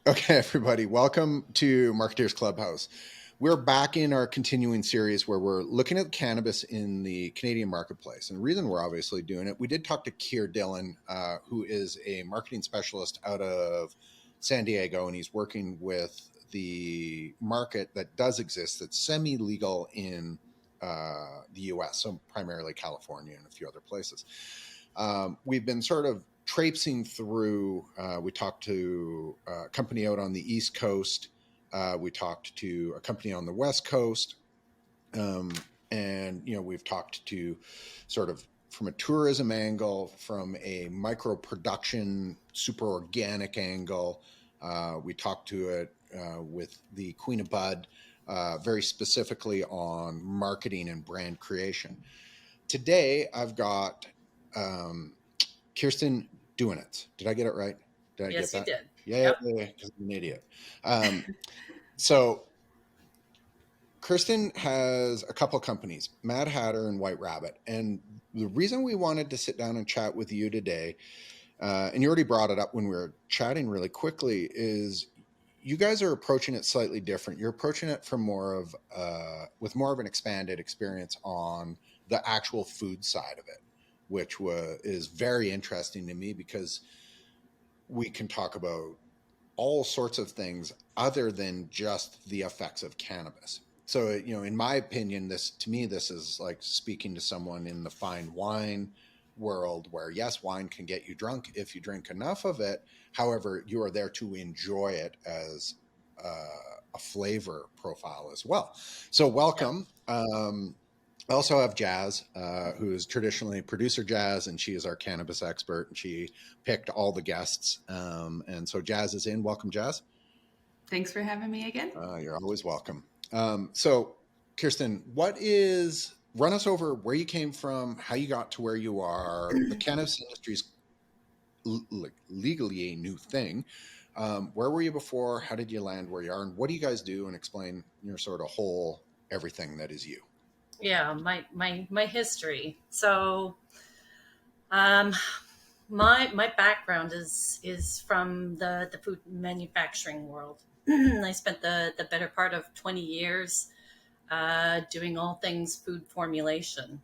Okay, everybody, welcome to Marketeers Clubhouse. We're back in our continuing series where we're looking at cannabis in the Canadian marketplace. And the reason we're obviously doing it, we did talk to Kyrsten Dewinetz, who is a marketing specialist out of San Diego, and he's working with the market that does exist that's semi-legal in the US, so primarily California and a few other places. We've been sort of traipsing through. We talked to a company out on the East Coast. We talked to a company on the West Coast. And, we've talked to sort of from a tourism angle, from a micro production, super organic angle. We talked to it with the Queen of Bud, very specifically on marketing and brand creation. Today, I've got Kyrsten Dewinetz. Did I get it right? Did I Yes, get that? you did. Yeah, because I'm an idiot. So Kyrsten has a couple of companies, Mad Hatter and White Rabbit. And the reason we wanted to sit down and chat with you today, and you already brought it up when we were chatting really quickly, is you guys are approaching it slightly different. You're approaching it from with more of an expanded experience on the actual food side of it, which is very interesting to me because we can talk about all sorts of things other than just the effects of cannabis. So, in my opinion, this is like speaking to someone in the fine wine world where, yes, wine can get you drunk if you drink enough of it. However, you are there to enjoy it as a flavor profile as well. So welcome. I also have Jazz, who is traditionally producer Jazz, and she is our cannabis expert, and she picked all the guests. And so Jazz is in. Welcome, Jazz. Thanks for having me again. You're always welcome. So, Kyrsten, run us over where you came from, how you got to where you are. The cannabis industry is legally a new thing. Where were you before? How did you land where you are? And what do you guys do? And explain your sort of whole everything that is you. Yeah, my history. So, my background is from the food manufacturing world. I spent the better part of 20 years doing all things food formulation.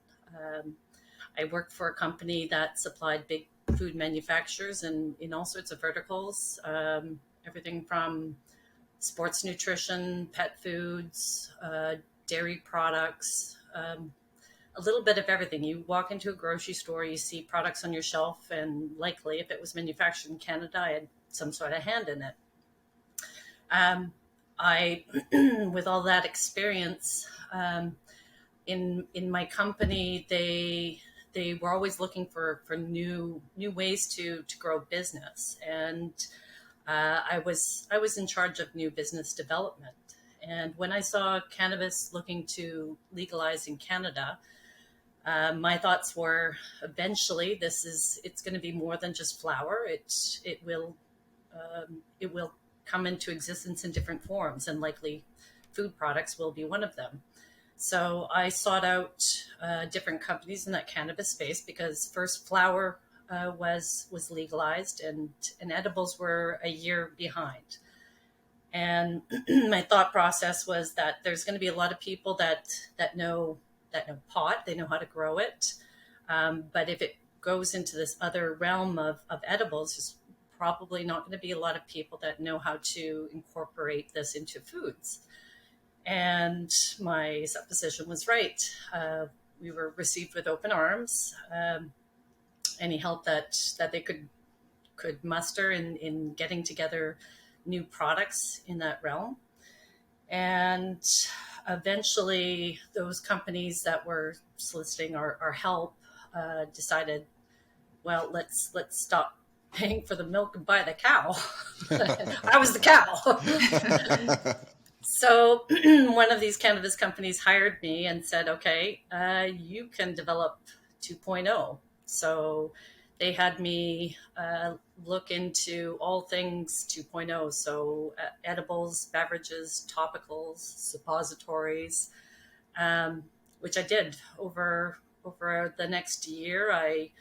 I worked for a company that supplied big food manufacturers in all sorts of verticals, everything from sports nutrition, pet foods, dairy products, a little bit of everything. You walk into a grocery store, you see products on your shelf, and likely, if it was manufactured in Canada, I had some sort of hand in it. I, with all that experience, in my company, they were always looking for new ways to grow business, and I was in charge of new business development. And when I saw cannabis looking to legalize in Canada, my thoughts were eventually it's going to be more than just flower. It will come into existence in different forms, and likely food products will be one of them. So I sought out different companies in that cannabis space because first flower was legalized, and edibles were a year behind. And my thought process was that there's going to be a lot of people that know pot, they know how to grow it. But if it goes into this other realm of edibles, there's probably not going to be a lot of people that know how to incorporate this into foods. And my supposition was right. We were received with open arms. Any help that they could muster in getting together new products in that realm. And eventually those companies that were soliciting our help decided, well, let's stop paying for the milk and buy the cow. I was the cow. So one of these cannabis companies hired me and said, okay, you can develop 2.0. So they had me look into all things 2.0. So edibles, beverages, topicals, suppositories, which I did over the next year. I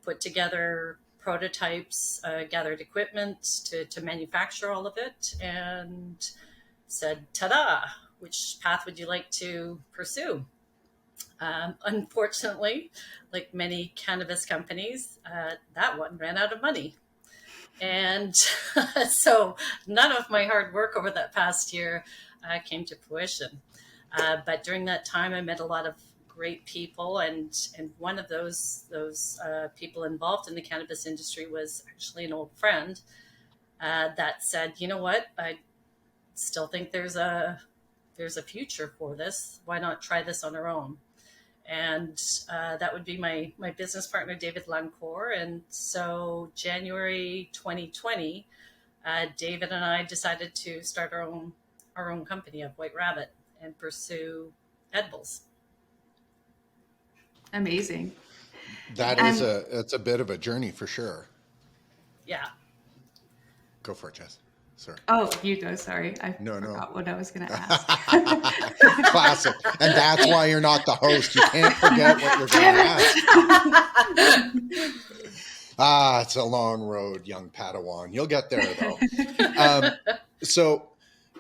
put together prototypes, gathered equipment to manufacture all of it, and said, ta-da, which path would you like to pursue? Unfortunately, like many cannabis companies, that one ran out of money. And so none of my hard work over that past year came to fruition. But during that time, I met a lot of great people, and one of those people involved in the cannabis industry was actually an old friend that said, you know what, I still think there's a future for this. Why not try this on our own? And that would be my business partner, David Lancourt. And so January 2020, David and I decided to start our own company of White Rabbit and pursue edibles. Amazing. It's a bit of a journey for sure. Yeah. Go for it, Jess. Sorry. Oh, you go. Sorry. I No. forgot what I was going to ask. Classic. And that's why you're not the host. You can't forget what you're going to ask. It's a long road, young Padawan. You'll get there, though. So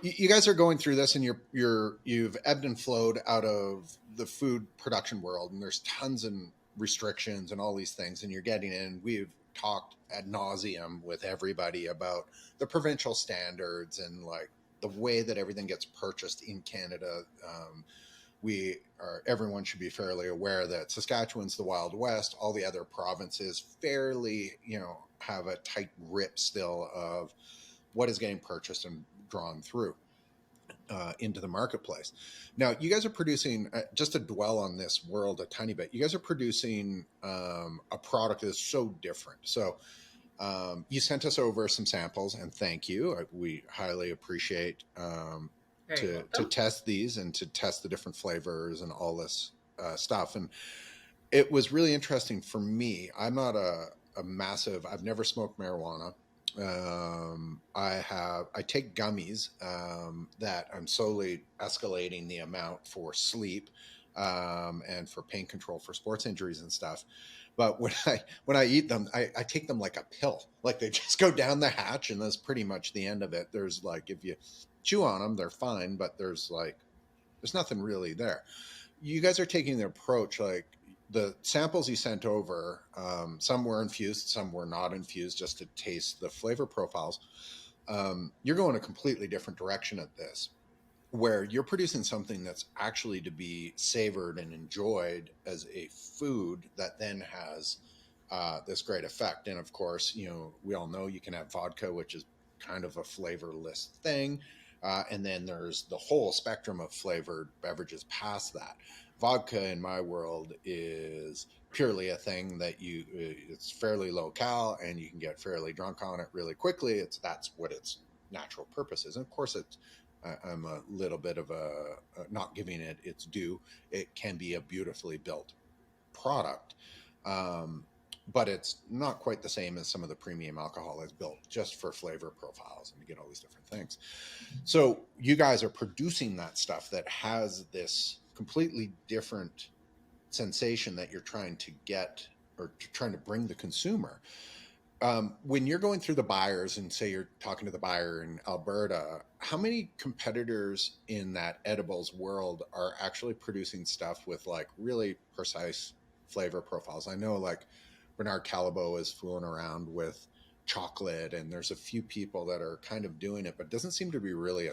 you guys are going through this, and you've ebbed and flowed out of the food production world, and there's tons of restrictions and all these things, and you're getting in. We've talked ad nauseum with everybody about the provincial standards and like the way that everything gets purchased in Canada. Everyone should be fairly aware that Saskatchewan's the Wild West. All the other provinces fairly, have a tight grip still of what is getting purchased and drawn through into the marketplace. Now, you guys are producing, just to dwell on this world a tiny bit, you guys are producing a product that is so different. So you sent us over some samples, and thank you. We highly appreciate to test these and to test the different flavors and all this stuff. And it was really interesting for me. I'm not a massive, I've never smoked marijuana. I take gummies that I'm slowly escalating the amount for sleep and for pain control for sports injuries and stuff. But when I eat them, I take them like a pill. Like they just go down the hatch, and that's pretty much the end of it. There's like, if you chew on them, they're fine, but there's nothing really there. You guys are taking the approach like, the samples you sent over, some were infused, some were not infused, just to taste the flavor profiles. You're going a completely different direction at this, where you're producing something that's actually to be savored and enjoyed as a food that then has this great effect. And of course, we all know you can have vodka, which is kind of a flavorless thing. And then there's the whole spectrum of flavored beverages past that. Vodka in my world is purely a thing that it's fairly low cal, and you can get fairly drunk on it really quickly. That's what its natural purpose is. And of course, I'm a little bit of not giving it its due. It can be a beautifully built product, but it's not quite the same as some of the premium alcohol that's built just for flavor profiles and to get all these different things. So you guys are producing that stuff that has this completely different sensation that you're trying to get or trying to bring the consumer. When you're going through the buyers and say you're talking to the buyer in Alberta, how many competitors in that edibles world are actually producing stuff with like really precise flavor profiles? I know like Bernard Callebaut is fooling around with chocolate, and there's a few people that are kind of doing it, but it doesn't seem to be really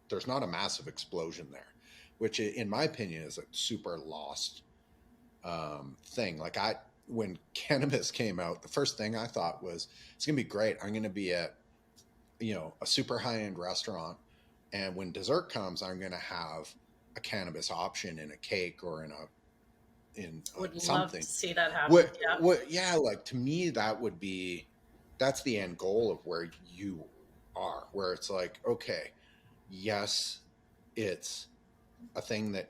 there's not a massive explosion there, which in my opinion is a super lost thing. Like when cannabis came out, the first thing I thought was, it's gonna be great. I'm gonna be at a super high-end restaurant, and when dessert comes, I'm gonna have a cannabis option in a cake or in Would something. love to see that happen. Yeah, like to me that's the end goal of where you are, where it's like, okay, yes, it's a thing that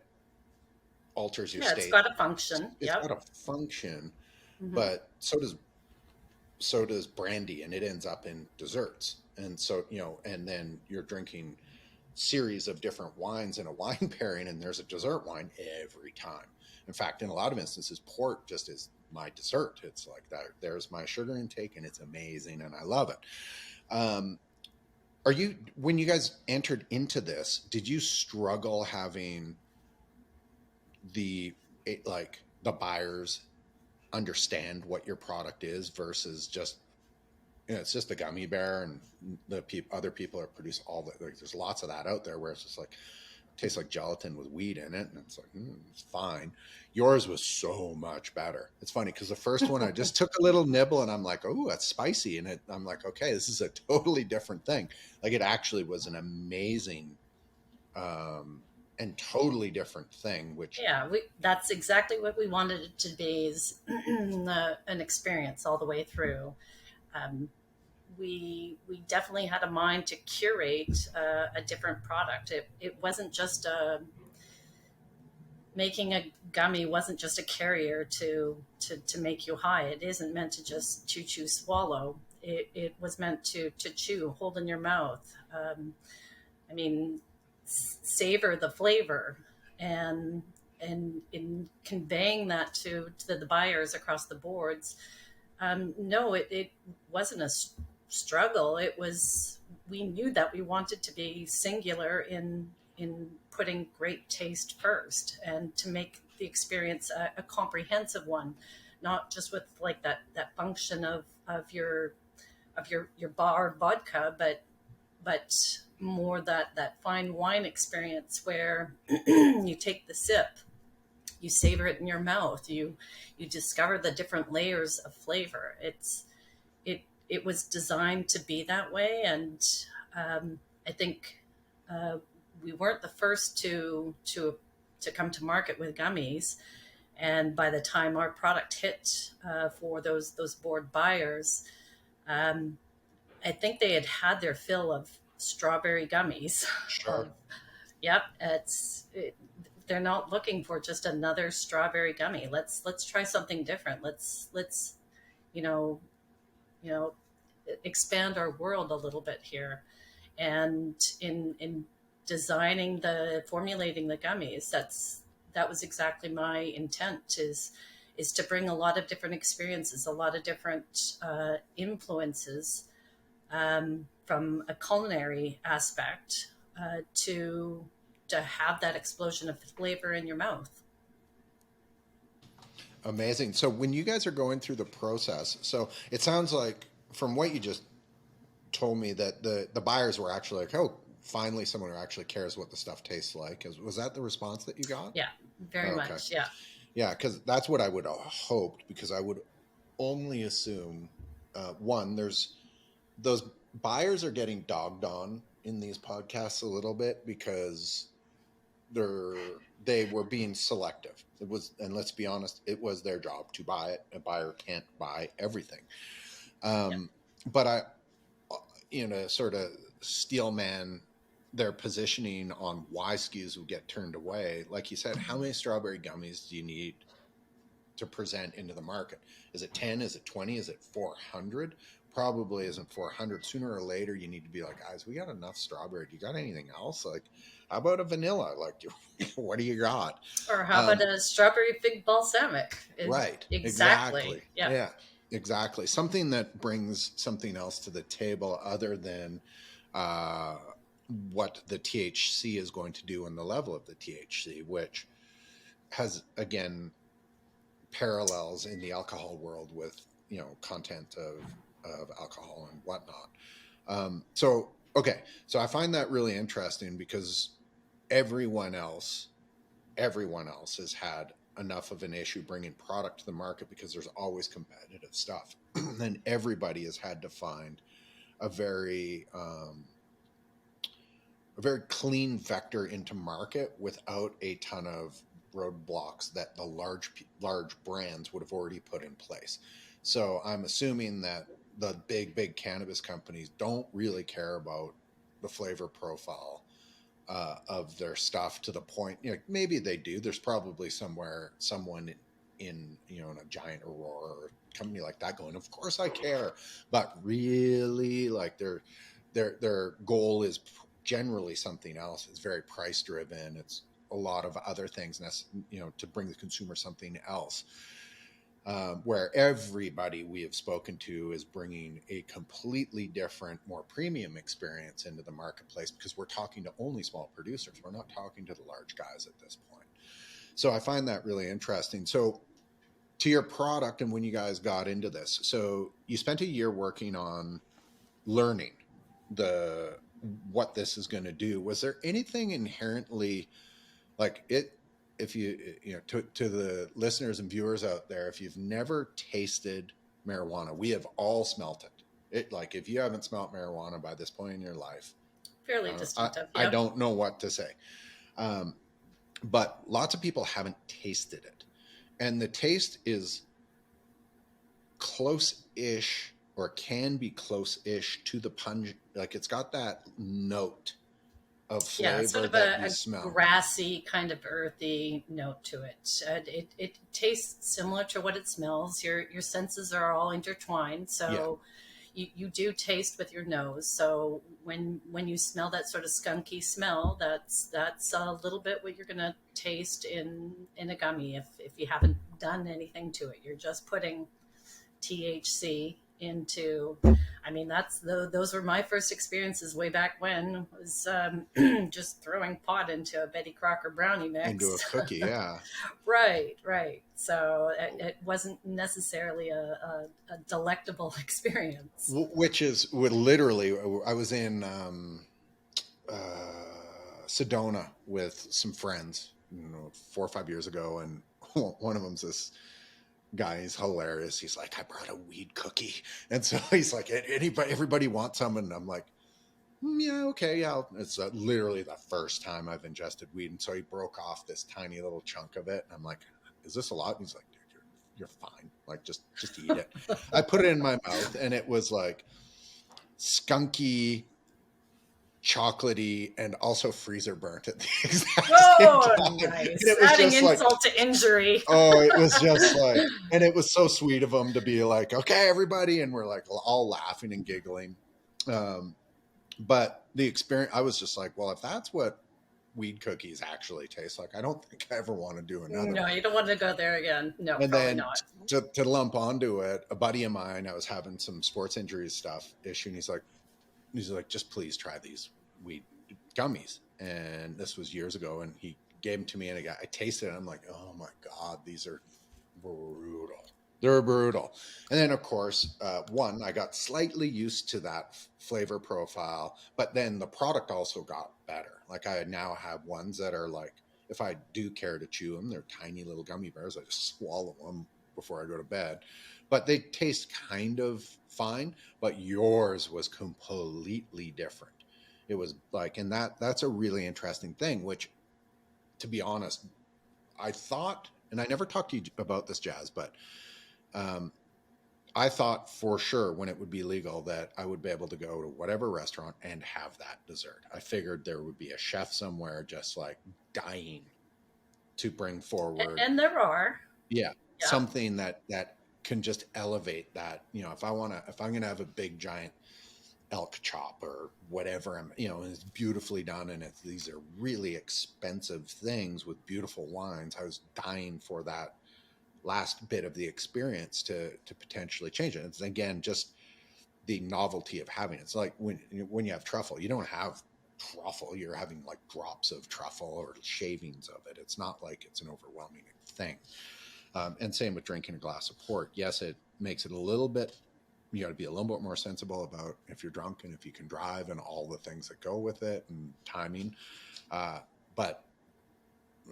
alters your state. It's got a function. It's got a function, Mm-hmm. but so does brandy, and it ends up in desserts. And so, and then you're drinking series of different wines in a wine pairing, and there's a dessert wine every time. In fact, in a lot of instances, port just is my dessert. It's like that. There's my sugar intake, and it's amazing, and I love it. When you guys entered into this, did you struggle having the buyers understand what your product is versus just, it's just a gummy bear, and other people are producing all that. Like, there's lots of that out there where it's just like, tastes like gelatin with weed in it, and it's like, it's fine. Yours was so much better. It's funny because the first one I just took a little nibble, and I'm like, oh, that's spicy, and I'm like, okay, this is a totally different thing. Like, it actually was an amazing and totally different thing. Which, Yeah, that's exactly what we wanted it to be, is an experience all the way through. Um, we definitely had a mind to curate a different product. It wasn't just making a gummy wasn't just a carrier to make you high. It isn't meant to just chew swallow. It was meant to chew, hold in your mouth. I mean, savor the flavor, and in conveying that to the buyers across the boards. No, it wasn't a struggle. It was, we knew that we wanted to be singular in putting great taste first, and to make the experience a comprehensive one, not just with like that function of your bar vodka, but more that fine wine experience where you take the sip, you savor it in your mouth, you discover the different layers of flavor. It was designed to be that way, and I think we weren't the first to come to market with gummies. And by the time our product hit for those board buyers, I think they had their fill of strawberry gummies. sure. Yep, they're not looking for just another strawberry gummy. Let's try something different. Let's you know you know expand our world a little bit here. And in designing formulating the gummies, that was exactly my intent, is to bring a lot of different experiences, a lot of different influences, from a culinary aspect, to have that explosion of flavor in your mouth. Amazing. So when you guys are going through the process, so it sounds like from what you just told me that the buyers were actually like, oh, finally someone who actually cares what the stuff tastes like. Was that the response that you got? Yeah, very Okay. much. Yeah. Yeah, because that's what I would have hoped, because I would only assume, one, there's those buyers are getting dogged on in these podcasts a little bit because they were being selective. It was, and let's be honest, it was their job to buy it. A buyer can't buy everything. Yeah. But I, sort of steel man their positioning on why SKUs would get turned away. Like you said, how many strawberry gummies do you need to present into the market? Is it 10? Is it 20? Is it 400? Probably isn't 400. Sooner or later, you need to be like, guys, we got enough strawberry. Do you got anything else? Like, how about a vanilla? Like, what do you got? Or how about a strawberry fig balsamic? Right. Exactly. Yeah. Yeah, exactly. Something that brings something else to the table other than what the THC is going to do and the level of the THC, which has, again, parallels in the alcohol world with, content of alcohol and whatnot. So I find that really interesting because everyone else has had enough of an issue bringing product to the market because there's always competitive stuff. And everybody has had to find a very clean vector into market without a ton of roadblocks that the large brands would have already put in place. So I'm assuming that the big cannabis companies don't really care about the flavor profile of their stuff, to the point, maybe they do. There's probably someone in in a giant Aurora or company like that going, of course I care. But really, like, their goal is generally something else. It's very price driven. It's a lot of other things, and that's, to bring the consumer something else. where everybody we have spoken to is bringing a completely different, more premium experience into the marketplace, because we're talking to only small producers. We're not talking to the large guys at this point. So I find that really interesting. So to your product and when you guys got into this, so you spent a year working on learning what this is going to do. Was there anything inherently like it, if to the listeners and viewers out there, if you've never tasted marijuana, we have all smelt it. Like, if you haven't smelt marijuana by this point in your life, Fairly distinctive. I don't know what to say. But lots of people haven't tasted it, and the taste is close-ish, or can be close-ish to the pungent. Like, it's got that note of flavor, sort of that you a smell. grassy, kind of earthy note to it. It tastes similar to what it smells. Your senses are all intertwined, so you do taste with your nose. So when you smell that sort of skunky smell, that's a little bit what you're going to taste in a gummy. If you haven't done anything to it, you're just putting THC into. I mean, those were my first experiences way back when. Was just throwing pot into a Betty Crocker brownie mix. Into a cookie, yeah. Right. So it wasn't necessarily a delectable experience. Which is literally, I was in Sedona with some friends, 4 or 5 years ago, and one of them's this guy. He's hilarious. He's like, I brought a weed cookie, and so he's like, everybody wants some, and I'm like, yeah, okay, yeah. It's literally the first time I've ingested weed, and so he broke off this tiny little chunk of it, and I'm like, is this a lot? And he's like, dude, you're fine. Like, just eat it. I put it in my mouth, and it was like skunky, chocolatey, and also freezer burnt at the exact same time. Nice. It was Adding just insult to injury. Oh, it was just like, and it was so sweet of him to be like, okay, everybody, and we're like all laughing and giggling. But the experience, I was just like, well, if that's what weed cookies actually taste like, I don't think I ever want to do another. No, you don't want to go there again. No, and probably then not. To lump onto it, a buddy of mine, I was having some sports injury issue, and he's like, just please try these weed gummies. And this was years ago, and he gave them to me, and I tasted it, and I'm like, oh my God, these are brutal. They're brutal. And then, of course, I got slightly used to that flavor profile, but then the product also got better. Like, I now have ones that are like, if I do care to chew them, they're tiny little gummy bears. I just swallow them before I go to bed. But they taste kind of fine, but yours was completely different. It was like, and that's a really interesting thing, which, to be honest, I thought, and I never talked to you about this, Jazz, but I thought for sure when it would be legal that I would be able to go to whatever restaurant and have that dessert. I figured there would be a chef somewhere just like dying to bring forward. And there are. Yeah. Something that can just elevate that. If I'm going to have a big giant elk chop or whatever, it's beautifully done, and these are really expensive things with beautiful wines. I was dying for that last bit of the experience to potentially change it. It's, again, just the novelty of having it. It's like when you have truffle, you don't have truffle, you're having like drops of truffle or shavings of it. It's not like it's an overwhelming thing. And same with drinking a glass of port. Yes, it makes it a little bit, you got to be a little bit more sensible about if you're drunk and if you can drive and all the things that go with it and timing. But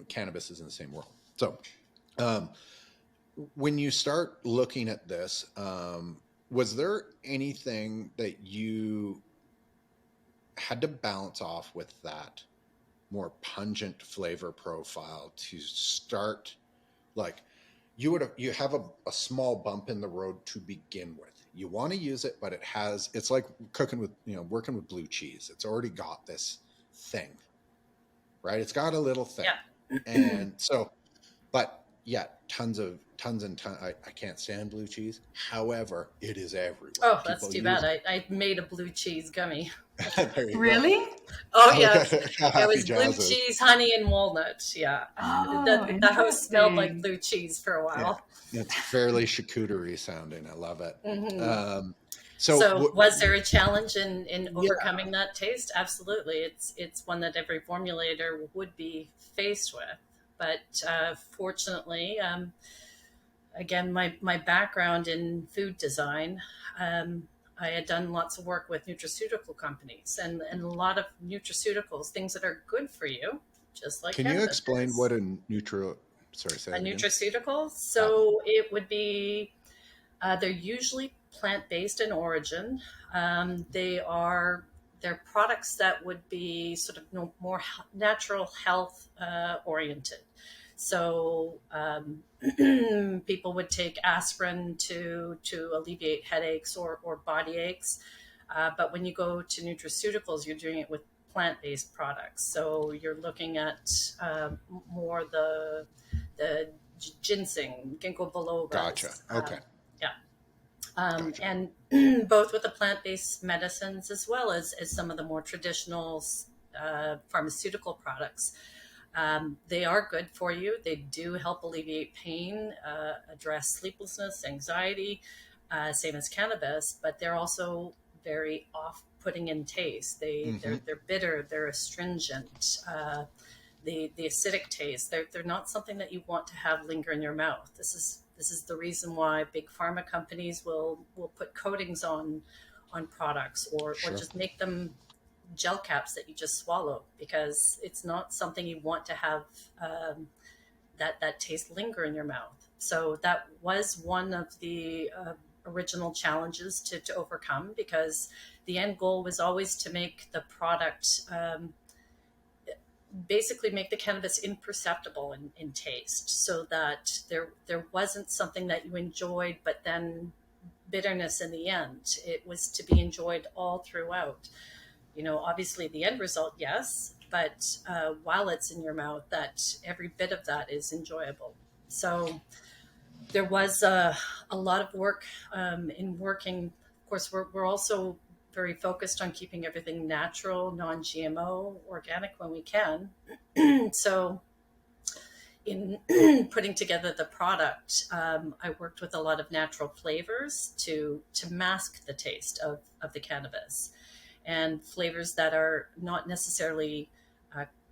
cannabis is in the same world. So when you start looking at this, was there anything that you had to balance off with that more pungent flavor profile to start? Like, you have a small bump in the road to begin with. You want to use it, but it's like cooking with, working with blue cheese. It's already got this thing, right? It's got a little thing. Yeah. And so, but yeah, tons and tons. I can't stand blue cheese. However, it is everywhere. Oh, that's People too use bad. I made a blue cheese gummy. There you Really? Oh, go. yes. It Happy was blue jazzes. cheese, honey, and walnut. Yeah. Oh, The house smelled like interesting. blue cheese for a while. Yeah, it's fairly charcuterie sounding. I love it. Hmm. So, So was there a challenge in yeah, overcoming that taste? Absolutely. It's one that every formulator would be faced with. But fortunately, again, my background in food design, I had done lots of work with nutraceutical companies and a lot of nutraceuticals, things that are good for you, just like can you cannabis explain is. what sorry, say A that again. nutraceutical, Uh, so it would be they're usually plant-based in origin. They're products that would be sort of more natural health oriented. So people would take aspirin to alleviate headaches or body aches. But when you go to nutraceuticals, you're doing it with plant-based products. So you're looking at more the ginseng, ginkgo Gotcha. bilobas. Okay. Yeah. Gotcha. And both with the plant-based medicines as well as some of the more traditional pharmaceutical products. They are good for you. They do help alleviate pain, address sleeplessness, anxiety, same as cannabis, but they're also very off-putting in taste. Hmm. They're bitter, they're astringent. The acidic taste, they're not something that you want to have linger in your mouth. This is the reason why big pharma companies will put coatings on products or Sure. just make them gel caps that you just swallow, because it's not something you want to have that taste linger in your mouth. So that was one of the original challenges to overcome, because the end goal was always to make the product basically make the cannabis imperceptible in taste, so that there wasn't something that you enjoyed but then bitterness in the end. It was to be enjoyed all throughout. Obviously the end result, yes, but while it's in your mouth, that every bit of that is enjoyable. So there was a lot of work in working. Of course, we're also very focused on keeping everything natural, non-GMO, organic when we can. So in putting together the product, I worked with a lot of natural flavors to mask the taste of the cannabis, and flavors that are not necessarily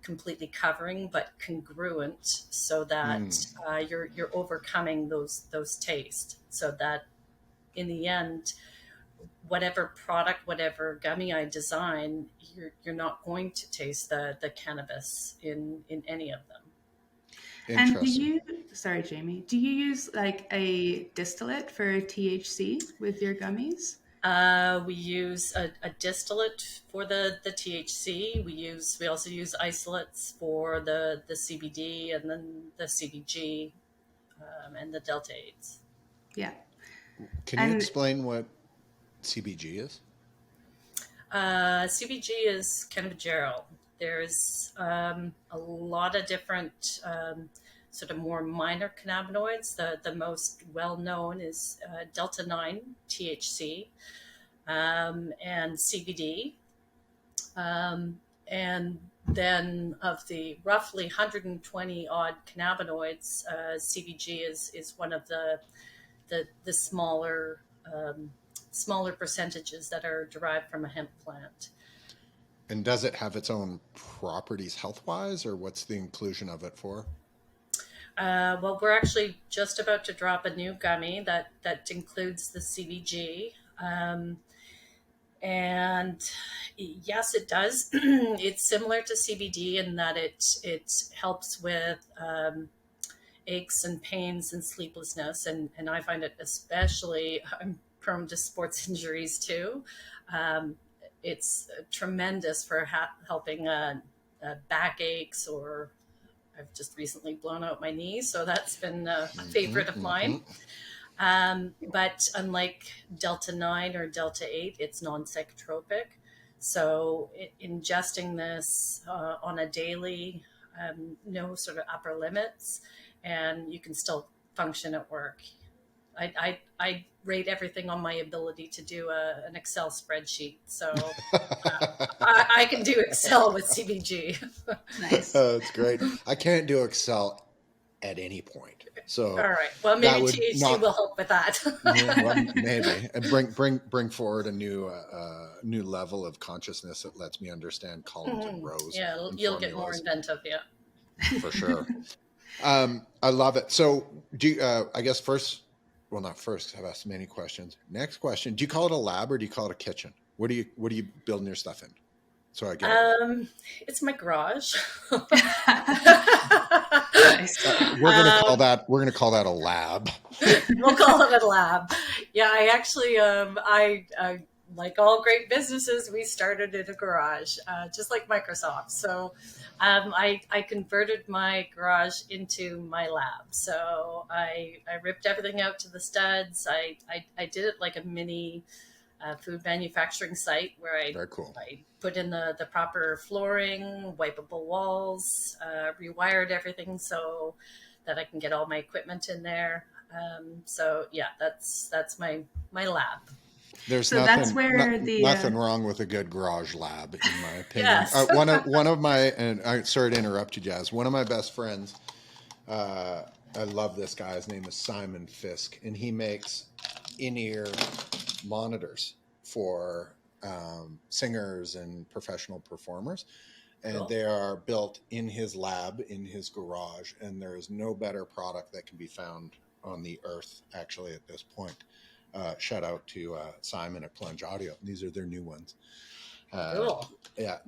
completely covering but congruent, so that you're overcoming those tastes, so that in the end, whatever product, whatever gummy I design, you're not going to taste the cannabis in any of them. And Interesting. sorry, Jamie, do you use like a distillate for THC with your gummies? We use a distillate for the THC. We also use isolates for the CBD, and then the CBG, and the delta 8s. Yeah. Can you And explain what CBG is? CBG is cannabigerol. There's a lot of different sort of more minor cannabinoids. The most well known is delta 9 THC, and CBD. And then of the roughly 120 odd cannabinoids, CBG is one of the smaller percentages that are derived from a hemp plant. And does it have its own properties health-wise, or what's the inclusion of it for? Well, we're actually just about to drop a new gummy that includes the CBG. And yes, it does. It's similar to CBD in that it helps with aches and pains and sleeplessness. And I find it especially, I'm prone to sports injuries too. It's tremendous for helping backaches, or I've just recently blown out my knee, so that's been a favorite of mine. But unlike Delta 9 or Delta 8, it's non-psychotropic. So ingesting this on a daily, no sort of upper limits. and you can still function at work. I rate everything on my ability to do an Excel spreadsheet. So I can do Excel with CBG. Nice. That's great. I can't do Excel at any point. So All right. Well, that maybe would THC not, will help with that. well, maybe, and bring forward a new level of consciousness that lets me understand columns and rows. Yeah, and you'll get more formulas. inventive. Yeah. For sure. I love it. So do you, I guess first, well, not first, I've asked many questions. Next question, do you call it a lab or do you call it a kitchen? What are you building your stuff in? So I get it. It's my garage. Nice. We're gonna call that a lab. We'll call it a lab. Yeah, I actually, I like all great businesses, we started in a garage, just like Microsoft. So I converted my garage into my lab. So I ripped everything out to the studs. I did it like a mini food manufacturing site where Very cool. I put in the proper flooring, wipeable walls, rewired everything so that I can get all my equipment in there. So yeah, that's my lab. There's So that's where nothing wrong with a good garage lab, in my opinion. Yes. One of my, and I'm sorry to interrupt you, Jazz. One of my best friends, I love this guy. His name is Simon Fisk, and he makes in-ear monitors for singers and professional performers. And Cool. they are built in his lab, in his garage, and there is no better product that can be found on the earth, actually, at this point. Shout out to Simon at Plunge Audio. These are their new ones. Cool. Yeah.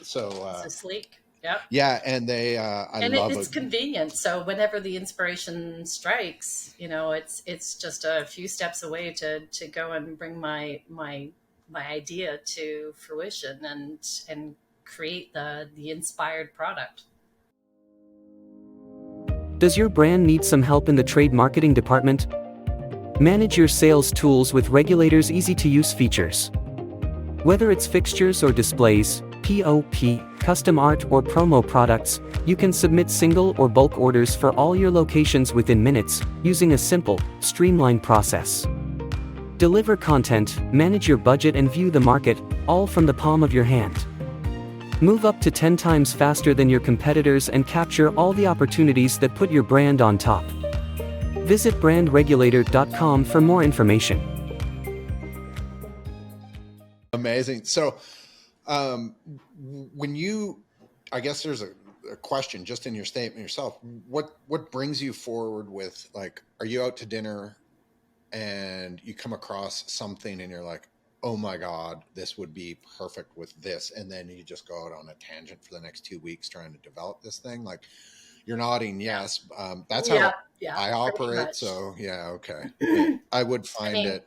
So Sleek. Yep. yeah, and they it's convenient. So whenever the inspiration strikes, it's just a few steps away to go and bring my idea to fruition and create the inspired product. Does your brand need some help in the trade marketing department? Manage your sales tools with Regulator's easy-to-use features. Whether it's fixtures or displays, POP, custom art or promo products, you can submit single or bulk orders for all your locations within minutes, using a simple, streamlined process. Deliver content, manage your budget and view the market, all from the palm of your hand. Move up to 10 times faster than your competitors and capture all the opportunities that put your brand on top. Visit brandregulator.com for more information. Amazing. So when you, I guess there's a question just in your statement yourself, what brings you forward with, like, are you out to dinner and you come across something and you're like, oh my God, this would be perfect with this. And then you just go out on a tangent for the next 2 weeks trying to develop this thing. Like, you're nodding yes. That's how I operate. So yeah, okay. I would find it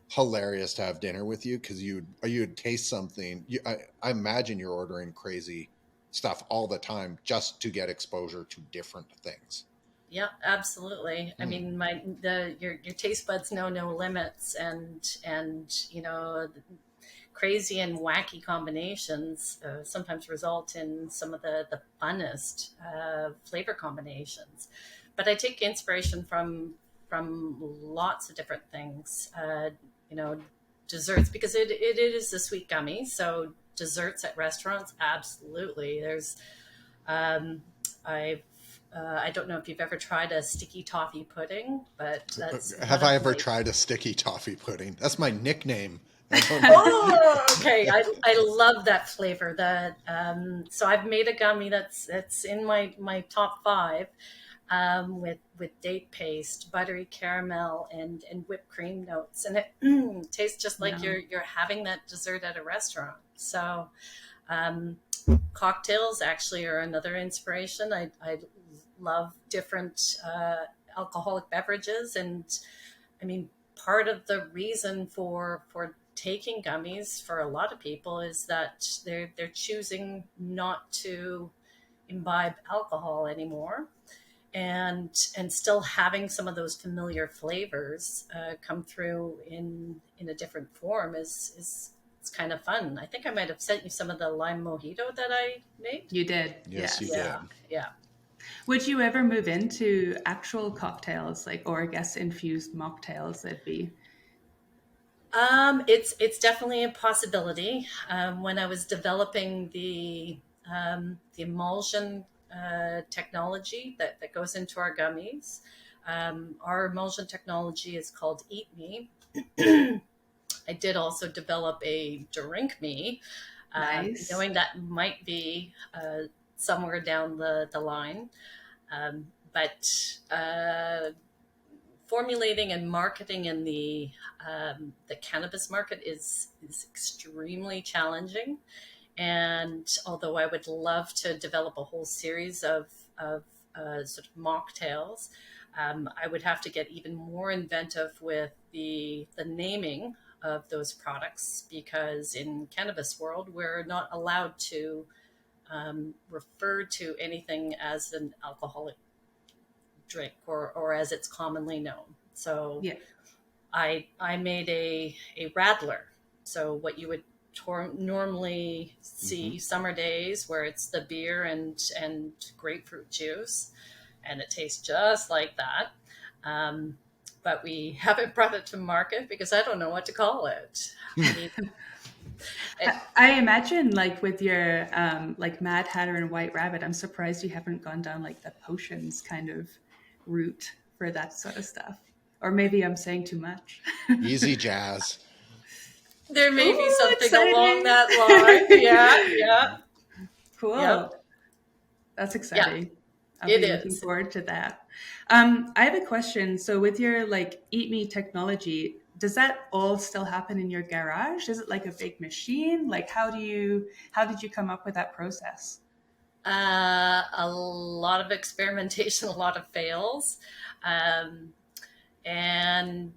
hilarious to have dinner with you because you'd taste something. I imagine you're ordering crazy stuff all the time just to get exposure to different things. Yeah, absolutely. I mean, your taste buds know no limits, and crazy and wacky combinations sometimes result in some of the funnest flavor combinations. But I take inspiration from lots of different things. Desserts, because it is a sweet gummy. So desserts at restaurants, absolutely. There's I don't know if you've ever tried a sticky toffee pudding, but that's have I ever tried a sticky toffee pudding? That's my nickname. Oh, okay. I love that flavor. So I've made a gummy that's in my top 5, with date paste, buttery caramel, and whipped cream notes, and it tastes just like you're having that dessert at a restaurant. So cocktails actually are another inspiration. I love different alcoholic beverages, and I mean, part of the reason for taking gummies for a lot of people is that they're choosing not to imbibe alcohol anymore, and still having some of those familiar flavors come through in a different form is it's kind of fun. I think I might have sent you some of the lime mojito that I made. You did. Yes, you did. Yeah. Would you ever move into actual cocktails, like, or I guess infused mocktails? That'd be It's definitely a possibility. When I was developing the emulsion technology that goes into our gummies, our emulsion technology is called Eat Me. I did also develop a Drink Me, nice. knowing that might be somewhere down the line. But formulating and marketing in the cannabis market is extremely challenging. And although I would love to develop a whole series of sort of mocktails, I would have to get even more inventive with the naming of those products, because in cannabis world we're not allowed to refer to anything as an alcoholic drink, or as it's commonly known. So Yeah. I made a radler. So what you would normally see summer days, where it's the beer and grapefruit juice, and it tastes just like that. But we haven't brought it to market because I don't know what to call it. I mean, I imagine, like, with your like Mad Hatter and White Rabbit, I'm surprised you haven't gone down like the potions kind of route for that sort of stuff. Or maybe I'm saying too much. Easy jazz. there may be Ooh, something along exciting. that line. Yeah, yeah, Cool. yep, That's yeah. exciting. I'll It be looking is. forward to that. I have a question. So with your like Eat Me technology, does that all still happen in your garage? Is it like a big machine? Like how did you come up with that process? A lot of experimentation, a lot of fails. Um, and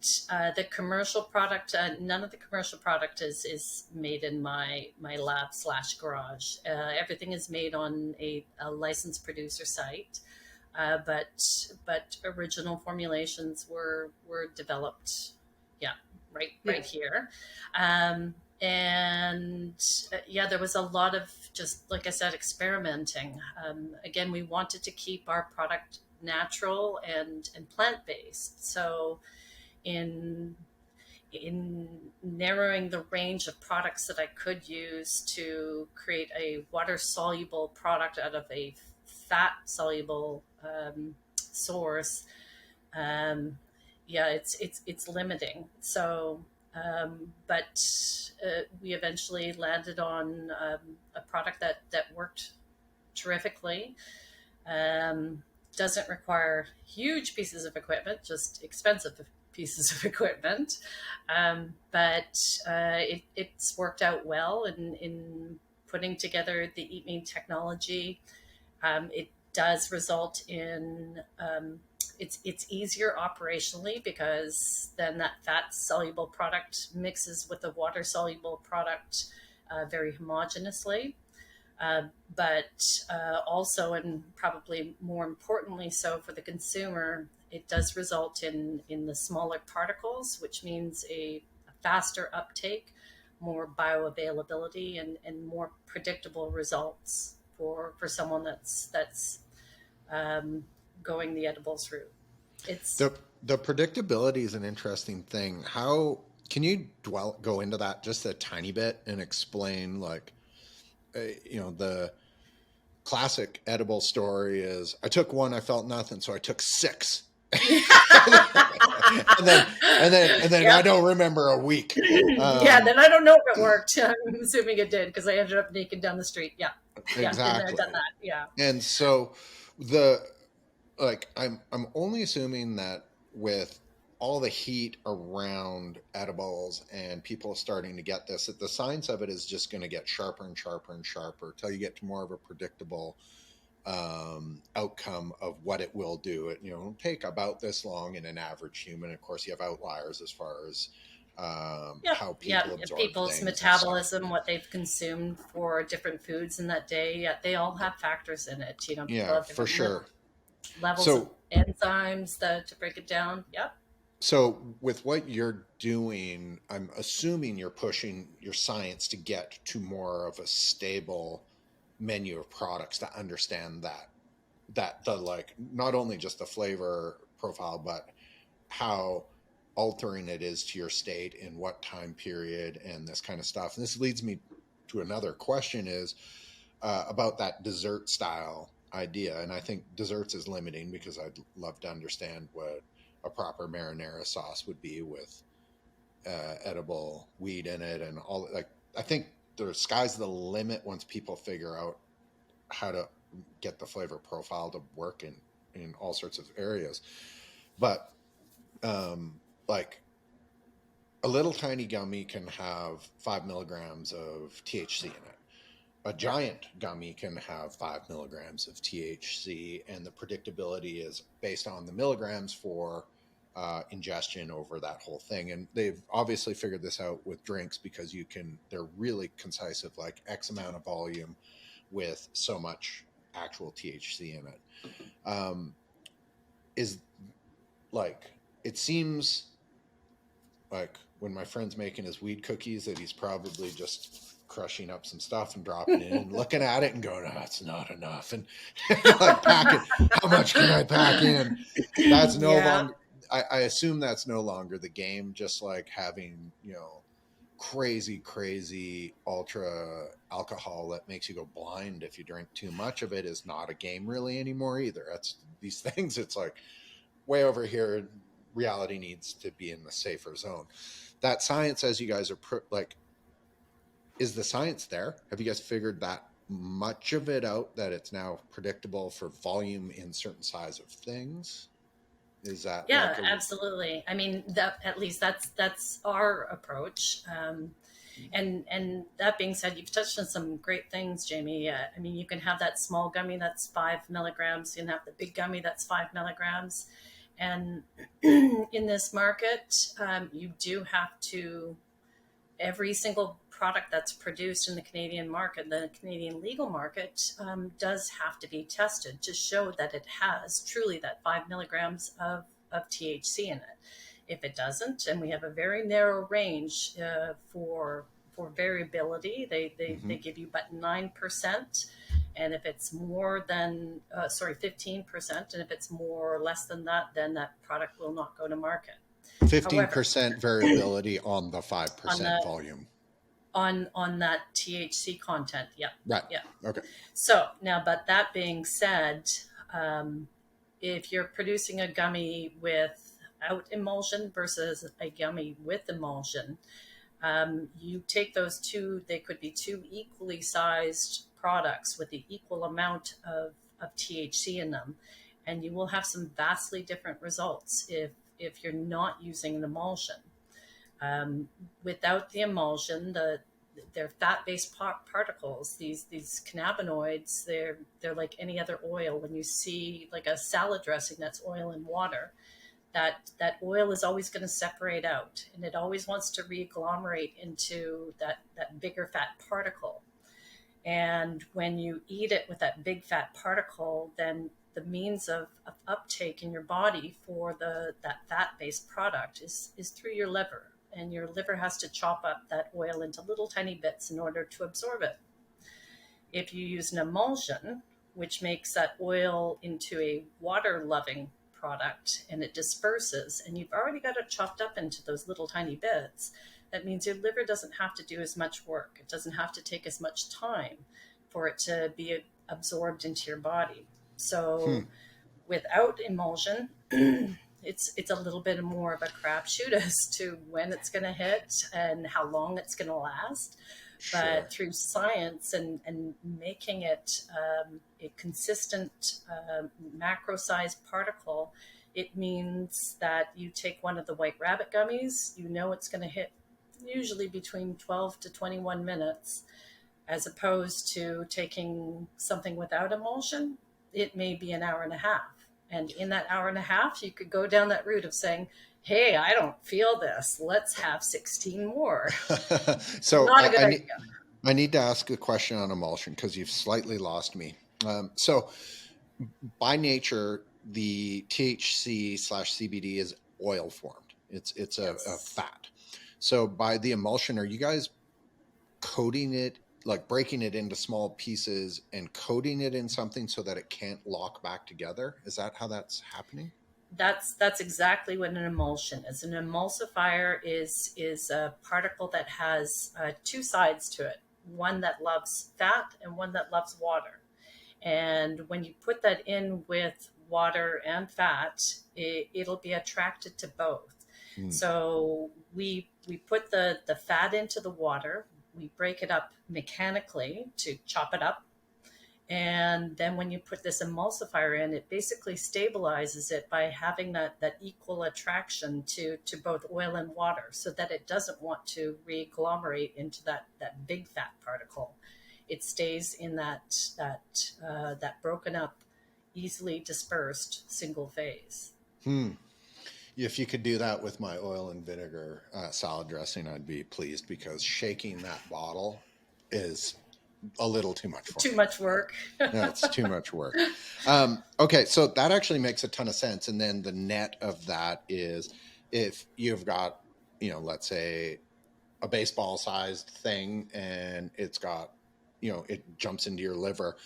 the commercial product, none of the commercial product is made in my lab slash garage. Everything is made on a licensed producer site. But original formulations were developed, yeah, Yeah. right here. And yeah, there was a lot of, just like I said, experimenting. Again, we wanted to keep our product natural and plant based. So in in narrowing the range of products that I could use to create a water soluble product out of a fat soluble source, yeah, it's limiting. So, but we eventually landed on a product that worked terrifically. Um, doesn't require huge pieces of equipment, just expensive pieces of equipment. But it's worked out well in putting together the Eat Me technology. It does result in it's easier operationally, because then that fat soluble product mixes with the water soluble product very homogeneously. But also, and probably more importantly so for the consumer, it does result in the smaller particles, which means a faster uptake, more bioavailability, and more predictable results for someone that's going the edibles route. It's The predictability is an interesting thing. How can you go into that just a tiny bit and explain, like, the classic edible story is I took one, I felt nothing, so I took six. and then I Yep. don't remember a week. Yeah, then I don't know if it worked. I'm assuming it did, because I ended up naked down the street. Yeah, yeah, been there, Exactly. done that. Yeah. And so I'm only assuming that with all the heat around edibles and people starting to get this, that the science of it is just going to get sharper and sharper and sharper till you get to more of a predictable outcome of what it will do. It'll take about this long in an average human. Of course, you have outliers as far as Yep. how Yeah, people absorb people's things and metabolism, stuff. what they've consumed for different foods in that day, yeah, they all have factors in it. People Yeah, have for different sure. levels of So enzymes to break it down. Yep. So with what you're doing, I'm assuming you're pushing your science to get to more of a stable menu of products to understand that the like not only just the flavor profile, but how altering it is to your state in what time period and this kind of stuff. And this leads me to another question is about that dessert style idea. And I think desserts is limiting because I'd love to understand what a proper marinara sauce would be with edible weed in it and all. Like, I think the sky's the limit once people figure out how to get the flavor profile to work in all sorts of areas. But like a little tiny gummy can have 5 milligrams of THC in it. A giant gummy can have 5 milligrams of THC, and the predictability is based on the milligrams for ingestion over that whole thing. And they've obviously figured this out with drinks because they're really concise of like X amount of volume with so much actual THC in it. Is like, it seems like when my friend's making his weed cookies that he's probably just crushing up some stuff and dropping it in, looking at it and going, oh, it's not enough. And like packing, how much can I pack in? That's no longer, I assume that's no longer the game, just like having, you know, crazy ultra alcohol that makes you go blind if you drink too much of it is not a game really anymore either. That's these things. It's like way over here, reality needs to be in the safer zone. That science, as you guys are like, is the science there? Have you guys figured that much of it out, that it's now predictable for volume in certain size of things? Is that absolutely. I mean, that at least that's our approach. And that being said, you've touched on some great things, Jamie. I mean, you can have that small gummy that's 5 milligrams. You can have the big gummy that's 5 milligrams. And in this market, you do have to, every single product that's produced in the Canadian market, the Canadian legal market, does have to be tested to show that it has truly that 5 milligrams of THC in it. If it doesn't, and we have a very narrow range for variability, they give you but 9%. And if it's more than, 15%, and if it's more or less than that, then that product will not go to market. 15% variability on the 5% volume. On that THC content. Yeah. Right. Yeah. Okay. So now, but that being said, if you're producing a gummy without emulsion versus a gummy with emulsion, you take those two, they could be two equally sized products with the equal amount of THC in them, and you will have some vastly different results if you're not using an emulsion. Without the emulsion, they're fat-based particles. These cannabinoids, they're like any other oil. When you see like a salad dressing that's oil and water, that oil is always going to separate out, and it always wants to re-agglomerate into that bigger fat particle. And when you eat it with that big fat particle, then the means of uptake in your body for that fat-based product is through your liver. And your liver has to chop up that oil into little tiny bits in order to absorb it. If you use an emulsion, which makes that oil into a water-loving product, and it disperses, and you've already got it chopped up into those little tiny bits, that means your liver doesn't have to do as much work. It doesn't have to take as much time for it to be absorbed into your body. So without emulsion, it's a little bit more of a crapshoot as to when it's going to hit and how long it's going to last. Sure. But through science and making it a consistent macro-sized particle, it means that you take one of the White Rabbit gummies, you know it's going to hit usually between 12 to 21 minutes, as opposed to taking something without emulsion, it may be an hour and a half. And in that hour and a half, you could go down that route of saying, hey, I don't feel this. Let's have 16 more. So not a good idea. I need to ask a question on emulsion because you've slightly lost me. So by nature, the THC/CBD is oil formed. It's a fat. So by the emulsion, are you guys coating it like breaking it into small pieces and coating it in something so that it can't lock back together? Is that how that's happening? That's exactly what an emulsion is. An emulsifier is a particle that has two sides to it, one that loves fat and one that loves water. And when you put that in with water and fat, it'll be attracted to both. So we put the fat into the water, we break it up mechanically to chop it up. And then when you put this emulsifier in, it basically stabilizes it by having that equal attraction to both oil and water, so that it doesn't want to re-agglomerate into that big fat particle. It stays in that broken up, easily dispersed single phase. If you could do that with my oil and vinegar salad dressing, I'd be pleased, because shaking that bottle is a little too much for me. Too much work. No, it's too much work. Okay, so that actually makes a ton of sense. And then the net of that is, if you've got, let's say a baseball sized thing, and it's got, it jumps into your liver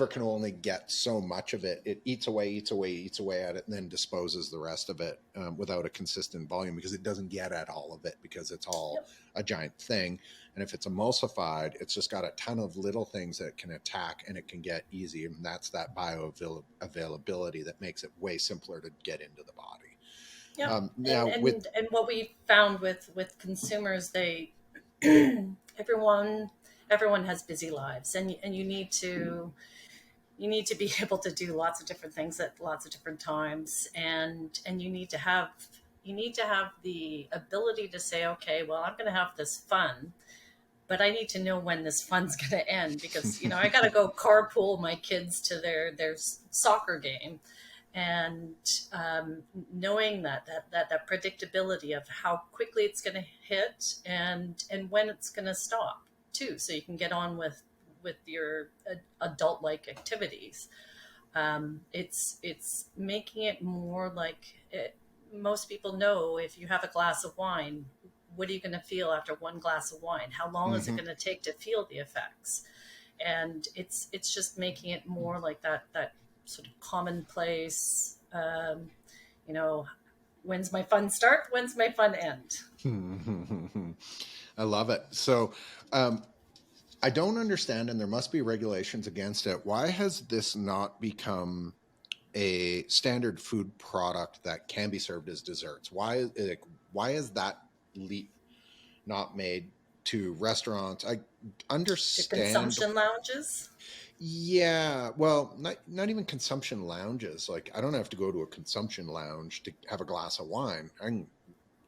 can only get so much of it. It eats away at it, and then disposes the rest of it without a consistent volume, because it doesn't get at all of it, because it's all a giant thing. And if it's emulsified, it's just got a ton of little things that it can attack, and it can get easy. And that's that bioavailability that makes it way simpler to get into the body. Yeah. Now, and what we found with consumers, they everyone has busy lives, and you need to be able to do lots of different things at lots of different times, and you need to have the ability to say, okay, well, I'm going to have this fun, but I need to know when this fun's going to end, because I got to go carpool my kids to their soccer game, and knowing that predictability of how quickly it's going to hit and when it's going to stop too, so you can get on with your adult-like activities. It's making it more like it. Most people know, if you have a glass of wine, what are you going to feel after one glass of wine? How long is it going to take to feel the effects? And it's just making it more like that sort of commonplace, when's my fun start? When's my fun end? I love it. So I don't understand, and there must be regulations against it. Why has this not become a standard food product that can be served as desserts? Why is that leap not made to restaurants? I understand. To consumption lounges? Yeah, well, not even consumption lounges. Like, I don't have to go to a consumption lounge to have a glass of wine. I can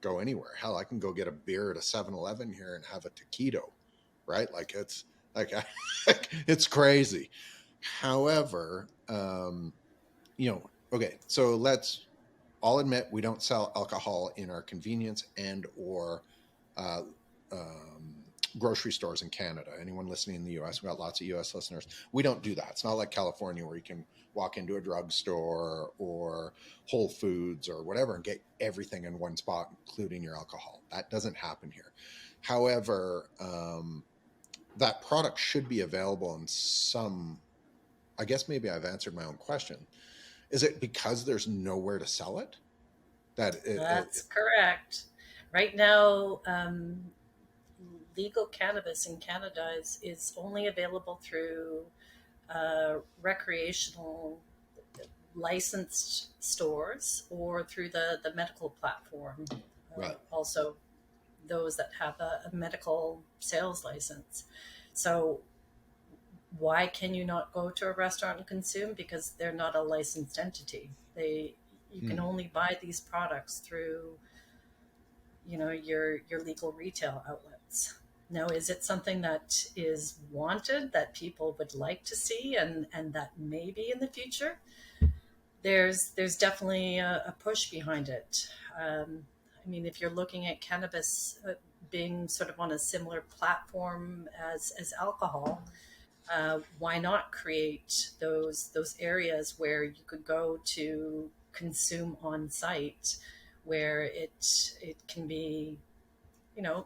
go anywhere. Hell, I can go get a beer at a 7-Eleven here and have a taquito, right? Like, it's like it's crazy. However, okay, so let's all admit we don't sell alcohol in our convenience and or grocery stores in Canada. Anyone listening in the US, we've got lots of US listeners. We don't do that. It's not like California, where you can walk into a drugstore or Whole Foods or whatever and get everything in one spot, including your alcohol. That doesn't happen here. However, that product should be available in some, I guess maybe I've answered my own question. Is it because there's nowhere to sell it? That's correct. Right now, legal cannabis in Canada is only available through recreational licensed stores or through the medical platform. Right. Also, those that have a medical sales license. So why can you not go to a restaurant and consume? Because they're not a licensed entity. You can only buy these products through your legal retail outlets. Now, is it something that is wanted, that people would like to see, and that maybe in the future? There's definitely a push behind it. I mean, if you're looking at cannabis being sort of on a similar platform as alcohol, why not create those areas where you could go to consume on site, where it can be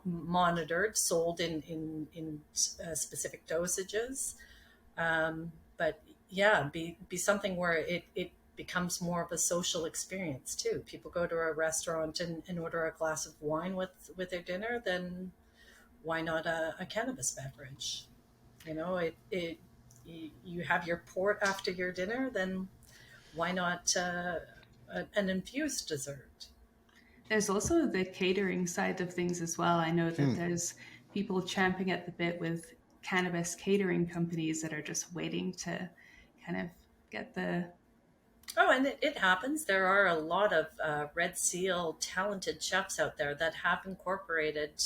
monitored, sold in specific dosages. But yeah, be something where it becomes more of a social experience too. People go to a restaurant and order a glass of wine with their dinner, then why not a cannabis beverage? You have your port after your dinner, then why not an infused dessert? There's also the catering side of things as well. I know that there's people champing at the bit with cannabis catering companies that are just waiting to kind of get the... Oh, and it happens. There are a lot of Red Seal talented chefs out there that have incorporated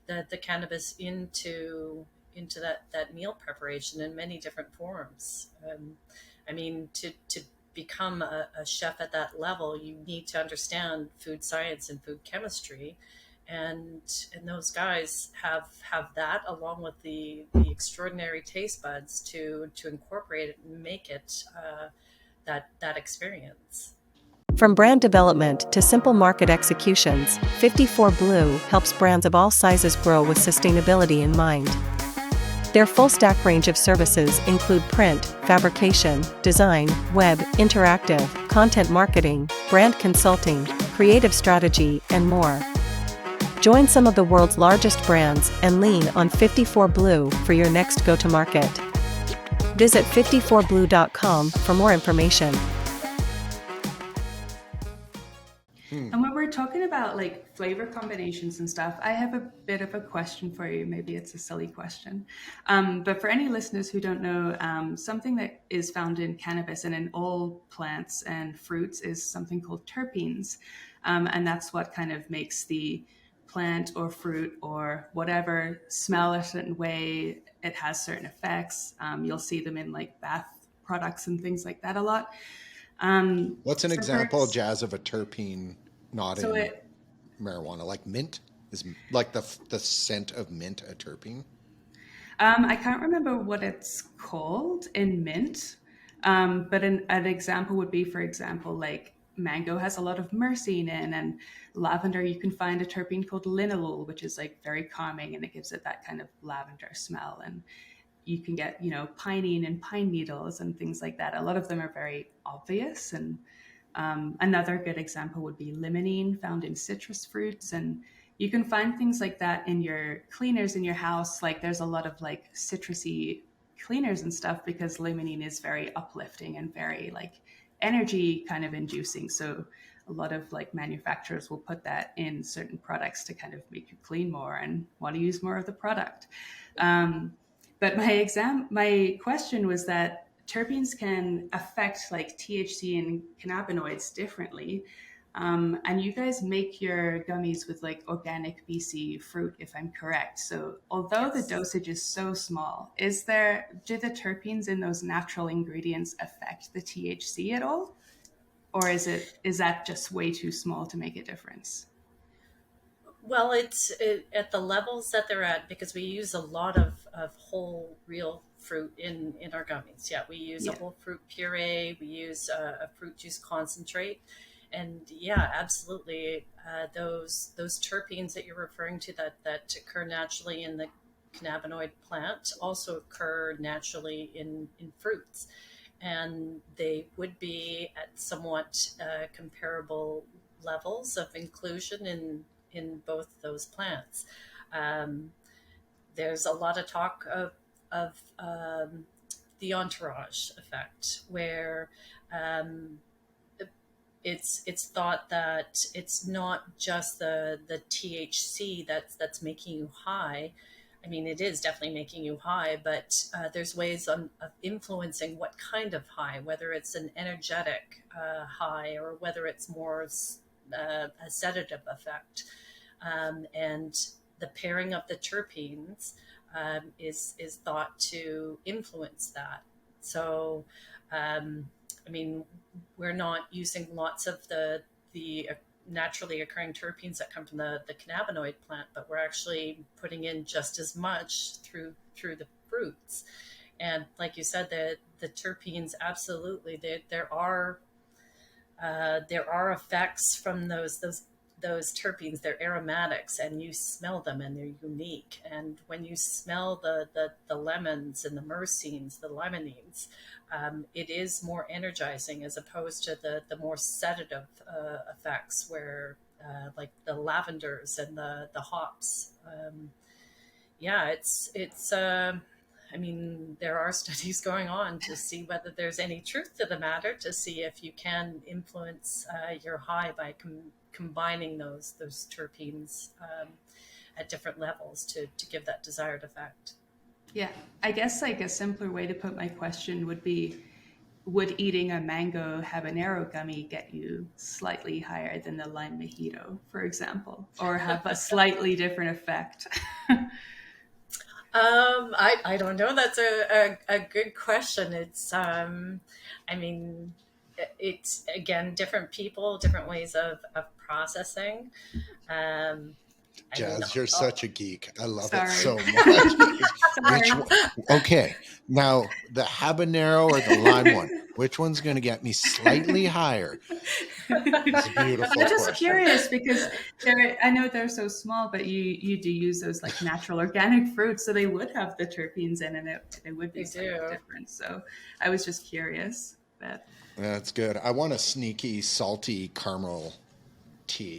the cannabis into that meal preparation in many different forms. I mean, to become a chef at that level, you need to understand food science and food chemistry, and those guys have that along with the extraordinary taste buds to incorporate it and make it that experience. From brand development to simple market executions, 54 Blue helps brands of all sizes grow with sustainability in mind. Their full stack range of services include print, fabrication, design, web, interactive, content marketing, brand consulting, creative strategy, and more. Join some of the world's largest brands and lean on 54 Blue for your next go-to-market. Visit 54blue.com for more information. And when we're talking about like flavor combinations and stuff, I have a bit of a question for you. Maybe it's a silly question. But for any listeners who don't know, something that is found in cannabis and in all plants and fruits is something called terpenes. And that's what kind of makes the plant or fruit or whatever smell a certain way. It has certain effects. You'll see them in like bath products and things like that a lot. What's an example, Jazz, of a terpene not so in it, marijuana? Like mint? Is like the scent of mint a terpene? I can't remember what it's called in mint, but an example would be, for example, like mango has a lot of myrcene in, and lavender, you can find a terpene called linalool, which is like very calming and it gives it that kind of lavender smell. And you can get, pinene and pine needles and things like that. A lot of them are very obvious. And another good example would be limonene, found in citrus fruits. And you can find things like that in your cleaners in your house. Like there's a lot of like citrusy cleaners and stuff because limonene is very uplifting and very like energy kind of inducing. So a lot of like manufacturers will put that in certain products to kind of make you clean more and want to use more of the product. But my question was that terpenes can affect like THC and cannabinoids differently. And you guys make your gummies with like organic BC fruit, if I'm correct. So although the dosage is so small, do the terpenes in those natural ingredients affect the THC at all? Or is that just way too small to make a difference? Well, it's at the levels that they're at because we use a lot of whole real fruit in our gummies. Yeah, we use a whole fruit puree, we use a fruit juice concentrate. And yeah, absolutely. Those terpenes that you're referring to that occur naturally in the cannabinoid plant also occur naturally in fruits. And they would be at somewhat comparable levels of inclusion in both those plants. There's a lot of talk of the entourage effect, where it's thought that it's not just the THC that's making you high. I mean, it is definitely making you high, but there's ways of influencing what kind of high, whether it's an energetic high or whether it's more a sedative effect. And the pairing of the terpenes is thought to influence that. So, I mean, we're not using lots of the naturally occurring terpenes that come from the cannabinoid plant, but we're actually putting in just as much through the fruits. And like you said, the terpenes, absolutely, there are effects from those those terpenes, they're aromatics, and you smell them and they're unique. And when you smell the lemons and the myrcenes, the limonene, it is more energizing as opposed to the more sedative effects where like the lavenders and the hops. I mean, there are studies going on to see whether there's any truth to the matter, to see if you can influence your high by combining those terpenes at different levels to give that desired effect. Yeah, I guess like a simpler way to put my question would be, would eating a mango habanero gummy get you slightly higher than the lime mojito, for example, or have a slightly different effect? I don't know. That's a good question. It's, I mean, it's, again, different people, different ways of processing. Jazz, you're such a geek. I love Sorry. it so much. Okay, now the habanero or the lime one, which one's going to get me slightly higher? It's a beautiful I'm just question. curious because I know they're so small, but you do use those like natural organic fruits, so they would have the terpenes in, and it would be slightly different. So I was just curious. But That's good. I want a sneaky, salty caramel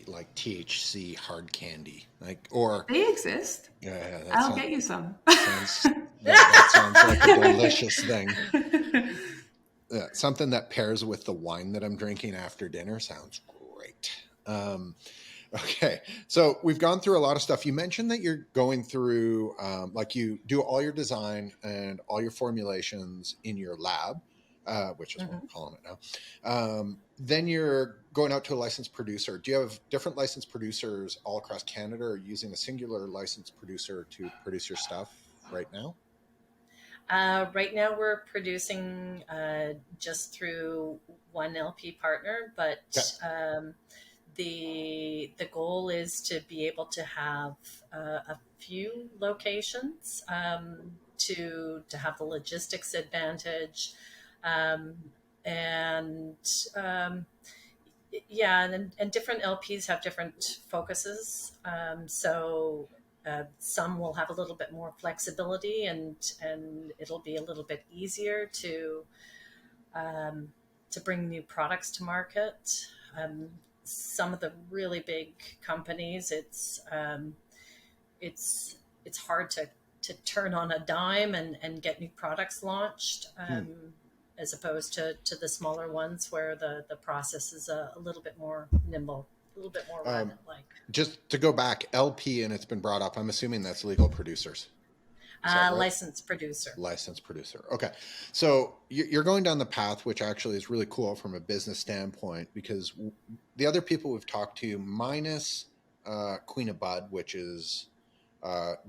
like THC hard candy, or they exist. Yeah, I'll get you some. That sounds like a delicious thing. Something that pairs with the wine that I'm drinking after dinner sounds great. Okay, so we've gone through a lot of stuff. You mentioned that you're going through, like you do all your design and all your formulations in your lab, which is what we're calling it now. Then you're going out to a licensed producer. Do you have different licensed producers all across Canada, or using a singular licensed producer to produce your stuff right now? Right now we're producing just through one LP partner, but the goal is to be able to have a few locations to have the logistics advantage. And different LPs have different focuses. So some will have a little bit more flexibility, and it'll be a little bit easier to bring new products to market. Some of the really big companies, it's hard to turn on a dime and get new products launched. As opposed to the smaller ones where the process is a little bit more nimble, a little bit more rabbit-like. Just to go back, LP, and it's been brought up, I'm assuming that's legal producers. Right? Licensed producer. Licensed producer. Okay. So you're going down the path, which actually is really cool from a business standpoint, because the other people we've talked to, minus Queen of Bud, which is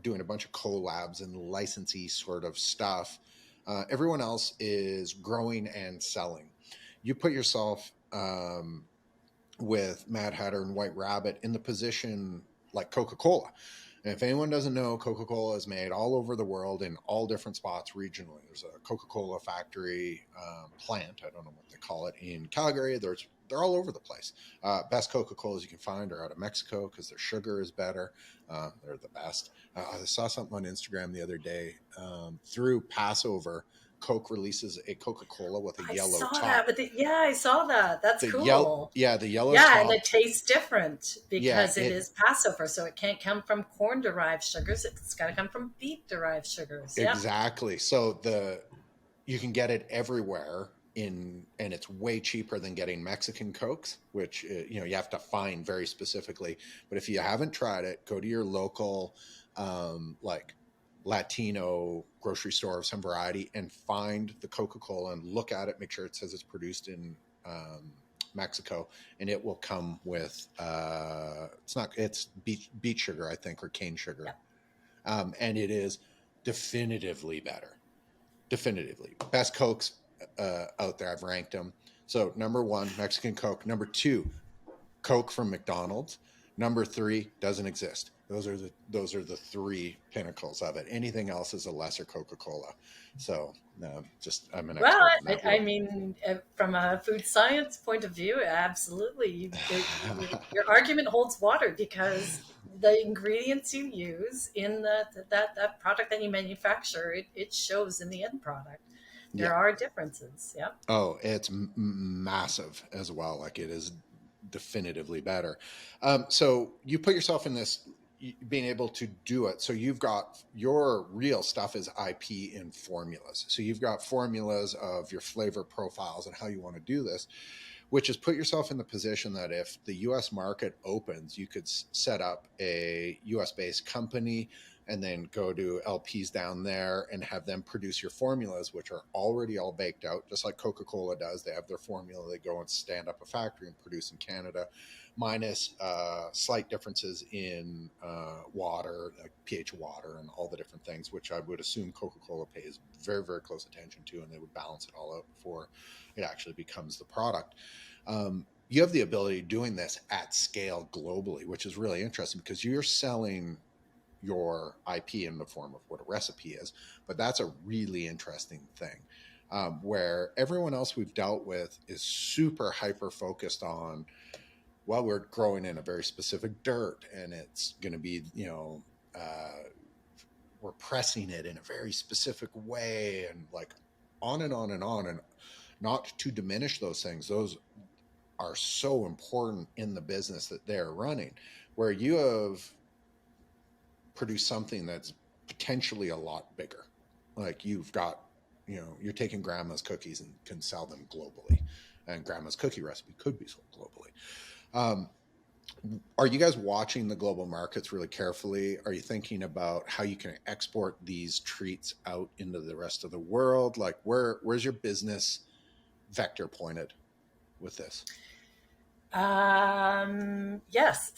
doing a bunch of collabs and licensee sort of stuff, everyone else is growing and selling. You put yourself with Mad Hatter and White Rabbit in the position like Coca-Cola. And if anyone doesn't know, Coca-Cola is made all over the world in all different spots regionally. There's a Coca-Cola factory plant, I don't know what they call it, in Calgary. They're all over the place. Best Coca-Colas you can find are out of Mexico because their sugar is better. They're the best. I saw something on Instagram the other day. Through Passover, Coke releases a Coca-Cola with a yellow top. I saw that. That's cool. The yellow top. Yeah, and it tastes different because it is Passover, so it can't come from corn-derived sugars. It's got to come from beet-derived sugars. Exactly. So you can get it everywhere, and it's way cheaper than getting Mexican Cokes, which you have to find very specifically. But if you haven't tried it, go to your local like Latino grocery store of some variety and find the Coca-Cola and look at it, make sure it says it's produced in Mexico, and it will come with it's beet sugar, I think, or cane sugar. And it is definitively better. Definitively. Best Cokes out there. I've ranked them. So number 1, Mexican Coke. Number 2, Coke from McDonald's. Number 3 doesn't exist. Those are the 3 pinnacles of it. Anything else is a lesser Coca-Cola. So I'm an expert Well, in that I world. mean, from a food science point of view, absolutely. Your argument holds water because the ingredients you use in that product that you manufacture, it shows in the end product. There are differences. Yeah. Oh, it's massive as well. Like, it is definitively better. So you put yourself in this, being able to do it. So you've got your real stuff is IP in formulas. So you've got formulas of your flavor profiles and how you want to do this, which has put yourself in the position that if the US market opens, you could set up a US based company and then go to LPs down there and have them produce your formulas, which are already all baked out, just like Coca-Cola does. They have their formula, they go and stand up a factory and produce in Canada, minus slight differences in water, like pH water and all the different things, which I would assume Coca-Cola pays very, very close attention to, and they would balance it all out before it actually becomes the product. You have the ability of doing this at scale globally, which is really interesting because you're selling your IP in the form of what a recipe is, but that's a really interesting thing. Where everyone else we've dealt with is super hyper focused on, well, we're growing in a very specific dirt and it's going to be, we're pressing it in a very specific way, and like on and on and on. And not to diminish those things, those are so important in the business that they're running, where you have produced something that's potentially a lot bigger. Like, you've got, you're taking grandma's cookies and can sell them globally, and grandma's cookie recipe could be sold globally. Are you guys watching the global markets really carefully? Are you thinking about how you can export these treats out into the rest of the world? Like, where's your business vector pointed with this? Yes.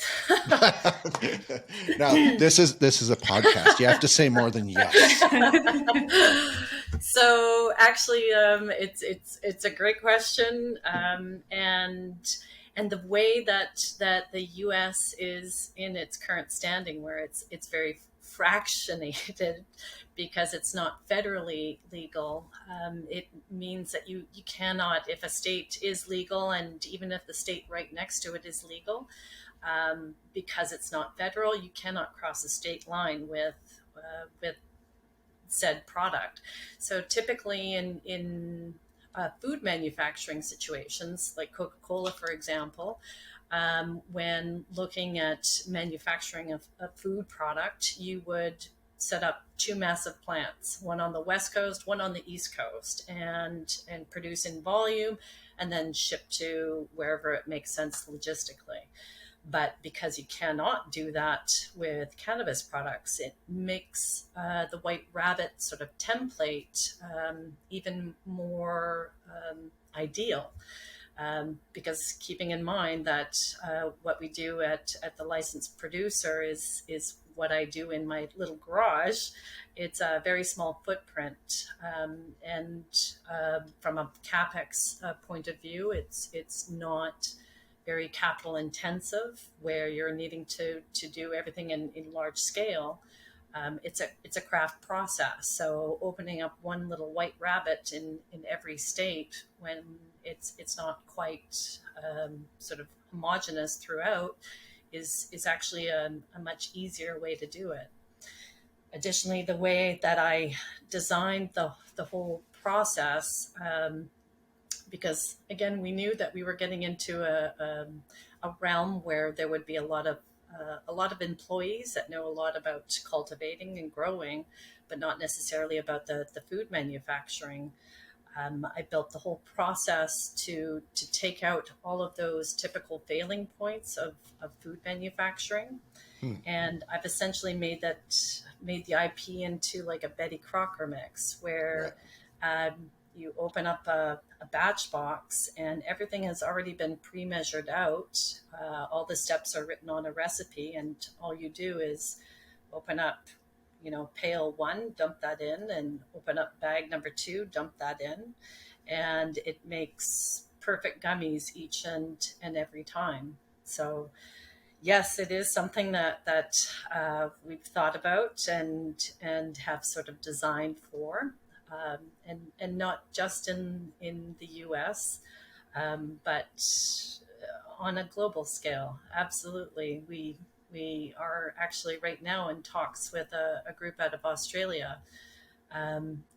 Now, this is a podcast. You have to say more than yes. So actually, it's a great question, and the way that the U.S. is in its current standing, where it's very fractionated because it's not federally legal, it means that you cannot, if a state is legal, and even if the state right next to it is legal, because it's not federal, you cannot cross a state line with said product. So typically in food manufacturing situations, like Coca-Cola, for example, when looking at manufacturing a food product, you would set up 2 massive plants, one on the West Coast, one on the East Coast, and produce in volume and then ship to wherever it makes sense logistically. But because you cannot do that with cannabis products, it makes the White Rabbit sort of template even more ideal. Because keeping in mind that what we do at the licensed producer is what I do in my little garage. It's a very small footprint, and from a CapEx point of view, it's not very capital intensive, where you're needing to do everything in large scale. It's a craft process. So opening up one little White Rabbit in every state, when it's not quite sort of homogenous throughout, is actually a much easier way to do it. Additionally, the way that I designed the whole process, because again, we knew that we were getting into a realm where there would be a lot of employees that know a lot about cultivating and growing, but not necessarily about the food manufacturing. I built the whole process to take out all of those typical failing points of food manufacturing. And I've essentially made the IP into like a Betty Crocker mix, where you open up a batch box and everything has already been pre-measured out. All the steps are written on a recipe, and all you do is open up, pail 1, dump that in, and open up bag number 2, dump that in, and it makes perfect gummies each and every time. So Yes, it is something that we've thought about and have sort of designed for, and not just in the U.S., but on a global scale. Absolutely, we are actually right now in talks with a group out of Australia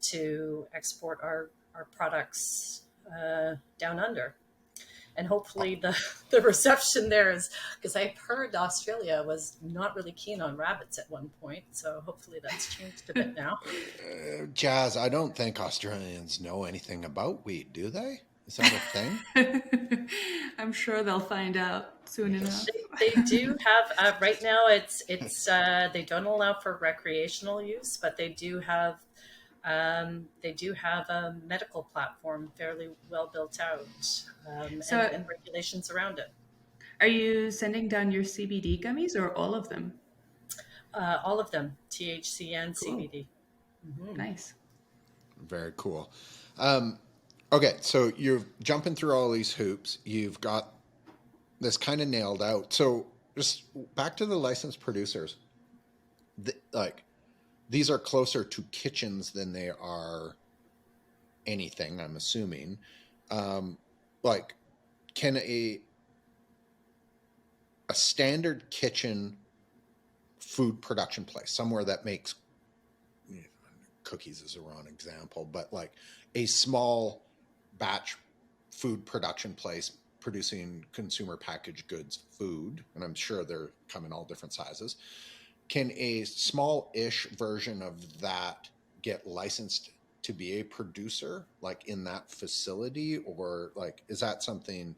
to export our products down under. And hopefully the reception there is, because I've heard Australia was not really keen on rabbits at one point. So hopefully that's changed a bit now. Jazz, I don't think Australians know anything about weed, do they? Is that a thing? I'm sure they'll find out soon enough. They do have, right now it's they don't allow for recreational use, but they do have a medical platform fairly well built out, and regulations around it. Are you sending down your CBD gummies or all of them? All of them, THC and Cool. CBD. Mm-hmm. Nice. Very cool. Okay, so you're jumping through all these hoops. You've got this kind of nailed out. So just back to the licensed producers. These are closer to kitchens than they are anything, I'm assuming. Can a standard kitchen food production place, somewhere that makes, cookies is a wrong example, but like a small batch food production place producing consumer packaged goods food, and I'm sure they're come in all different sizes, can a small-ish version of that get licensed to be a producer, like in that facility? Or like, is that something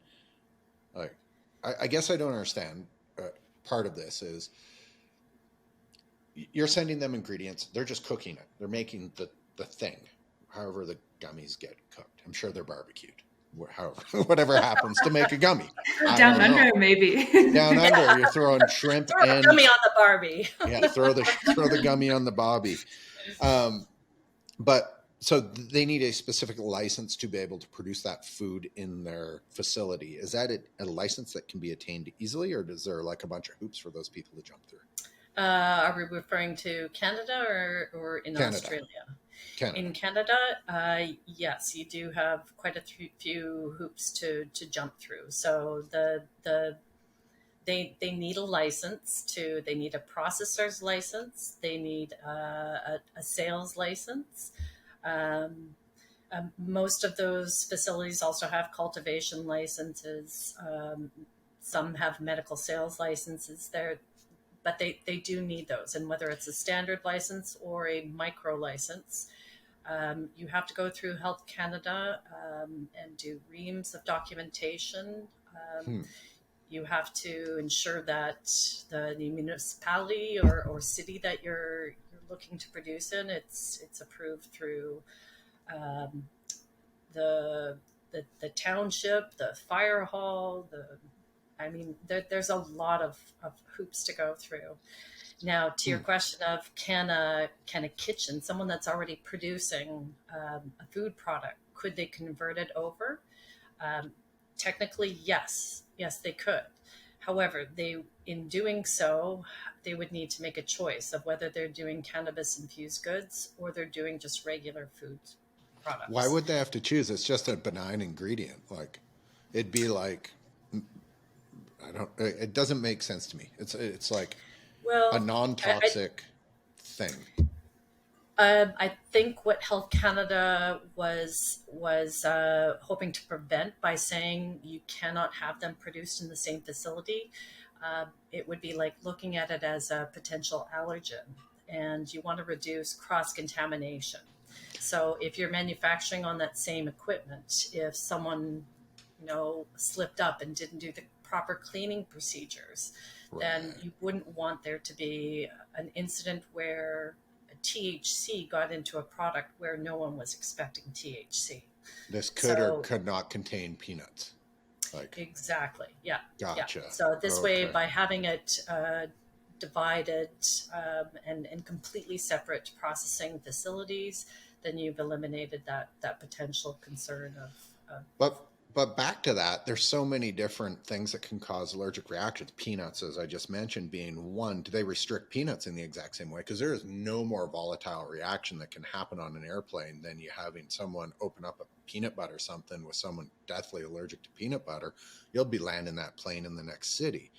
like, I guess I don't understand. Part of this is you're sending them ingredients. They're just cooking it. They're making the thing, however the gummies get cooked. I'm sure they're barbecued. However, whatever happens to make a gummy. Down under, maybe. Down under, you're throwing shrimp throw and the gummy on the Barbie. Yeah, throw the gummy on the Bobby. But so they need a specific license to be able to produce that food in their facility. Is that a license that can be attained easily, or is there like a bunch of hoops for those people to jump through? Are we referring to Canada or in Canada. Australia? Canada. In Canada, yes, you do have quite a few hoops to jump through. So they need a license they need a processor's license. They need a sales license. Most of those facilities also have cultivation licenses. Some have medical sales licenses there, but they do need those. And whether it's a standard license or a micro license, you have to go through Health Canada and do reams of documentation. You have to ensure that the municipality or city that you're looking to produce in, it's approved through the township, the fire hall. There's a lot of hoops to go through. Now, to your question of can a kitchen, someone that's already producing a food product, could they convert it over? Technically, yes, they could. However, in doing so, they would need to make a choice of whether they're doing cannabis infused goods or they're doing just regular food products. Why would they have to choose? It's just a benign ingredient. Like, it'd be like, it doesn't make sense to me. It's like a non-toxic thing. I think what Health Canada was hoping to prevent by saying you cannot have them produced in the same facility, it would be like looking at it as a potential allergen, and you want to reduce cross-contamination. So if you're manufacturing on that same equipment, if someone slipped up and didn't do the proper cleaning procedures, then you wouldn't want there to be an incident where THC got into a product where no one was expecting THC. This could or could not contain peanuts. Exactly. Yeah. Gotcha. Yeah. So this way, by having it divided and completely separate processing facilities, then you've eliminated that potential concern of. But but back to that, there's so many different things that can cause allergic reactions. Peanuts, as I just mentioned, being one. Do they restrict peanuts in the exact same way? Because there is no more volatile reaction that can happen on an airplane than you having someone open up a peanut butter something with someone deathly allergic to peanut butter. You'll be landing that plane in the next city.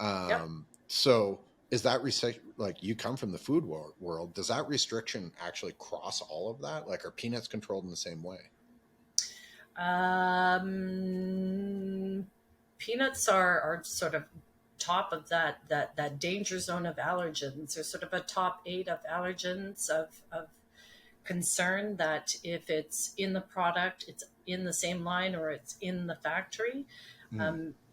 Yep. So is that like you come from the food world? Does that restriction actually cross all of that? Like, are peanuts controlled in the same way? Peanuts are sort of top of that danger zone of allergens. There's sort of a top 8 of allergens of concern, that if it's in the product, it's in the same line, or it's in the factory.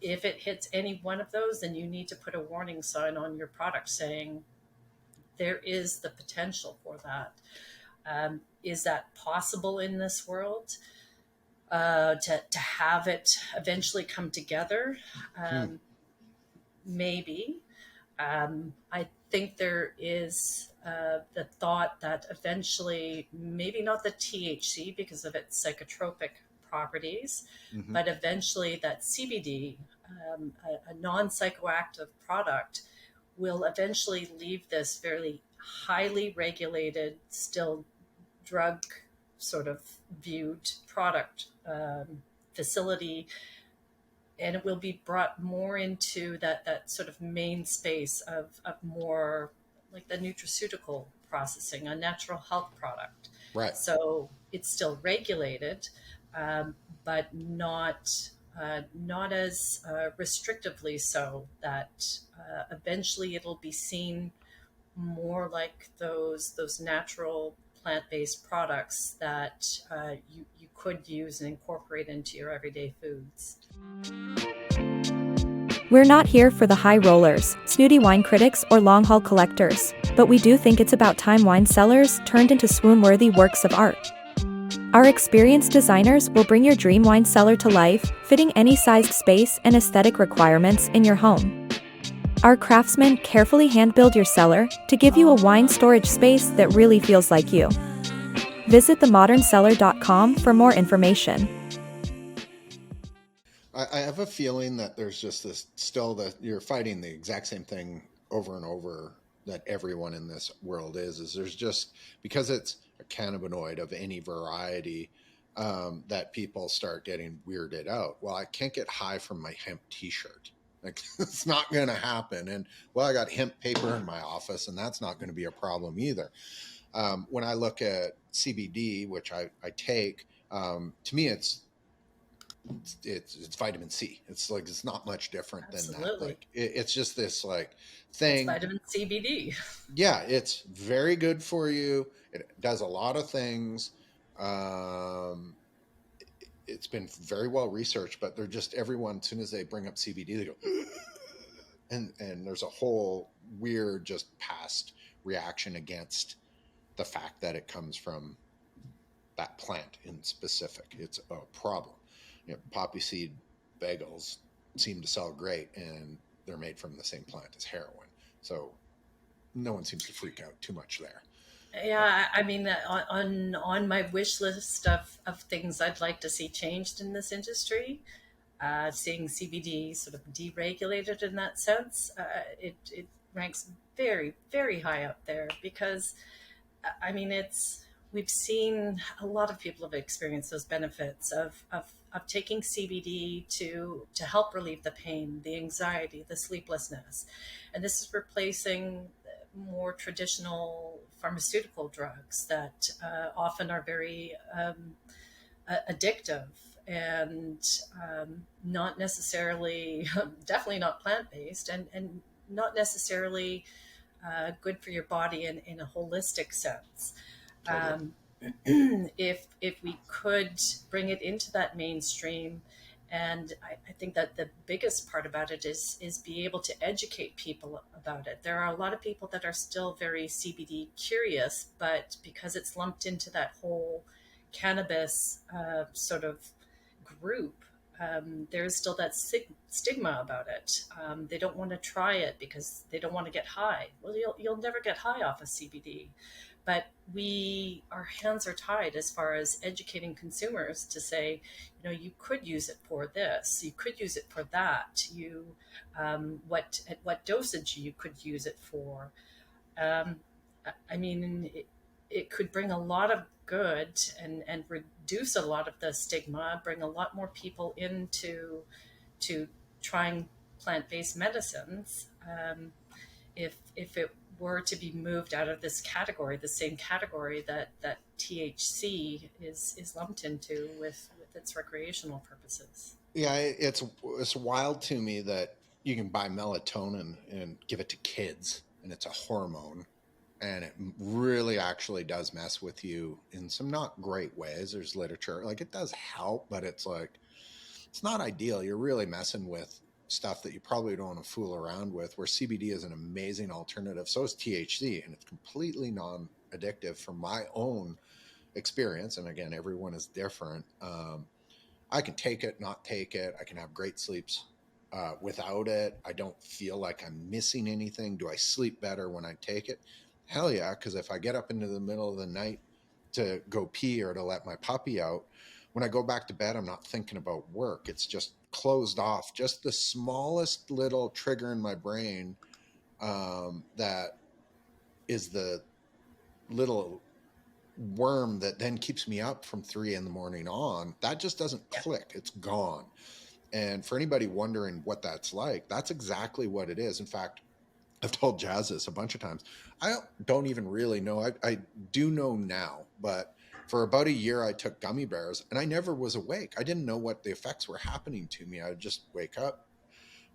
If it hits any one of those, then you need to put a warning sign on your product saying there is the potential for that. Is that possible in this world? To have it eventually come together? Maybe. I think there is the thought that eventually, maybe not the THC because of its psychotropic properties, but eventually that CBD, a non-psychoactive product, will eventually leave this fairly highly regulated, still drug sort of viewed product facility, and it will be brought more into that sort of main space of more like the nutraceutical processing, a natural health product. Right. So it's still regulated, but not as restrictively so, that eventually it'll be seen more like those natural plant-based products that you could use and incorporate into your everyday foods. We're not here for the high rollers, snooty wine critics, or long-haul collectors, but we do think it's about time wine cellars turned into swoon-worthy works of art. Our experienced designers will bring your dream wine cellar to life, fitting any sized space and aesthetic requirements in your home. Our craftsmen carefully hand-build your cellar to give you a wine storage space that really feels like you. Visit themoderncellar.com for more information. I have a feeling that there's just this still that you're fighting the exact same thing over and over that everyone in this world is there's just, because it's a cannabinoid of any variety, that people start getting weirded out. Well, I can't get high from my hemp t-shirt. Like, it's not going to happen. And well, I got hemp paper in my office, and that's not going to be a problem either. When I look at CBD, which I take, to me, it's vitamin C. It's like, it's not much different Absolutely. than that. Like, it's just this like thing. It's vitamin CBD. Yeah, it's very good for you. It does a lot of things. It's been very well researched, but they're just, everyone, as soon as they bring up CBD, they go, and there's a whole weird just past reaction against the fact that it comes from that plant in specific. It's a problem. You know, poppy seed bagels seem to sell great, and they're made from the same plant as heroin. So no one seems to freak out too much there. Yeah, I mean, on my wish list of things I'd like to see changed in this industry, seeing CBD sort of deregulated in that sense, it ranks very, very high up there, because, I mean, we've seen a lot of people have experienced those benefits of taking CBD to help relieve the pain, the anxiety, the sleeplessness. And this is replacing more traditional pharmaceutical drugs that often are very addictive and not necessarily, definitely not plant-based, and not necessarily good for your body in a holistic sense. Totally. If we could bring it into that mainstream, and I think that the biggest part about it is be able to educate people about it. There are a lot of people that are still very CBD curious, but because it's lumped into that whole cannabis sort of group, there's still that stigma about it. They don't want to try it because they don't want to get high. Well, you'll never get high off of CBD. but our hands are tied as far as educating consumers to say, you could use it for this, you could use it for that, at what dosage you could use it for. I mean, it could bring a lot of good and reduce a lot of the stigma, bring a lot more people into trying plant-based medicines, if it were to be moved out of this category, the same category that THC is lumped into with its recreational purposes. Yeah, it's wild to me that you can buy melatonin and give it to kids, and it's a hormone, and it really actually does mess with you in some not great ways. There's literature, like, it does help, but it's like, it's not ideal. You're really messing with stuff that you probably don't want to fool around with, where CBD is an amazing alternative. So is THC, and it's completely non-addictive from my own experience. And again, everyone is different. I can take it, not take it. I can have great sleeps without it. I don't feel like I'm missing anything. Do I sleep better when I take it? Hell yeah, because if I get up into the middle of the night to go pee or to let my puppy out, when I go back to bed, I'm not thinking about work. It's just closed off. Just the smallest little trigger in my brain that is the little worm that then keeps me up from 3 a.m. on, that just doesn't click. It's gone. And for anybody wondering what that's like, that's exactly what it is. In fact, I've told Jazz this a bunch of times. I don't even really know. I do know now, but for about a year, I took gummy bears and I never was awake. I didn't know what the effects were happening to me. I would just wake up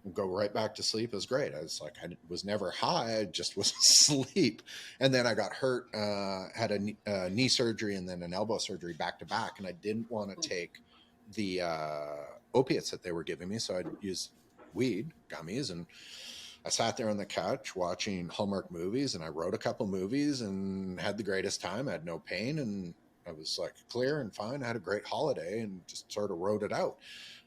and go right back to sleep. It was great. I was like, I was never high. I just was asleep. And then I got hurt, had a knee surgery and then an elbow surgery back to back. And I didn't want to take the opiates that they were giving me. So I'd use weed, gummies, and I sat there on the couch watching Hallmark movies, and I wrote a couple movies and had the greatest time. I had no pain, and I was like clear and fine. I had a great holiday and just sort of wrote it out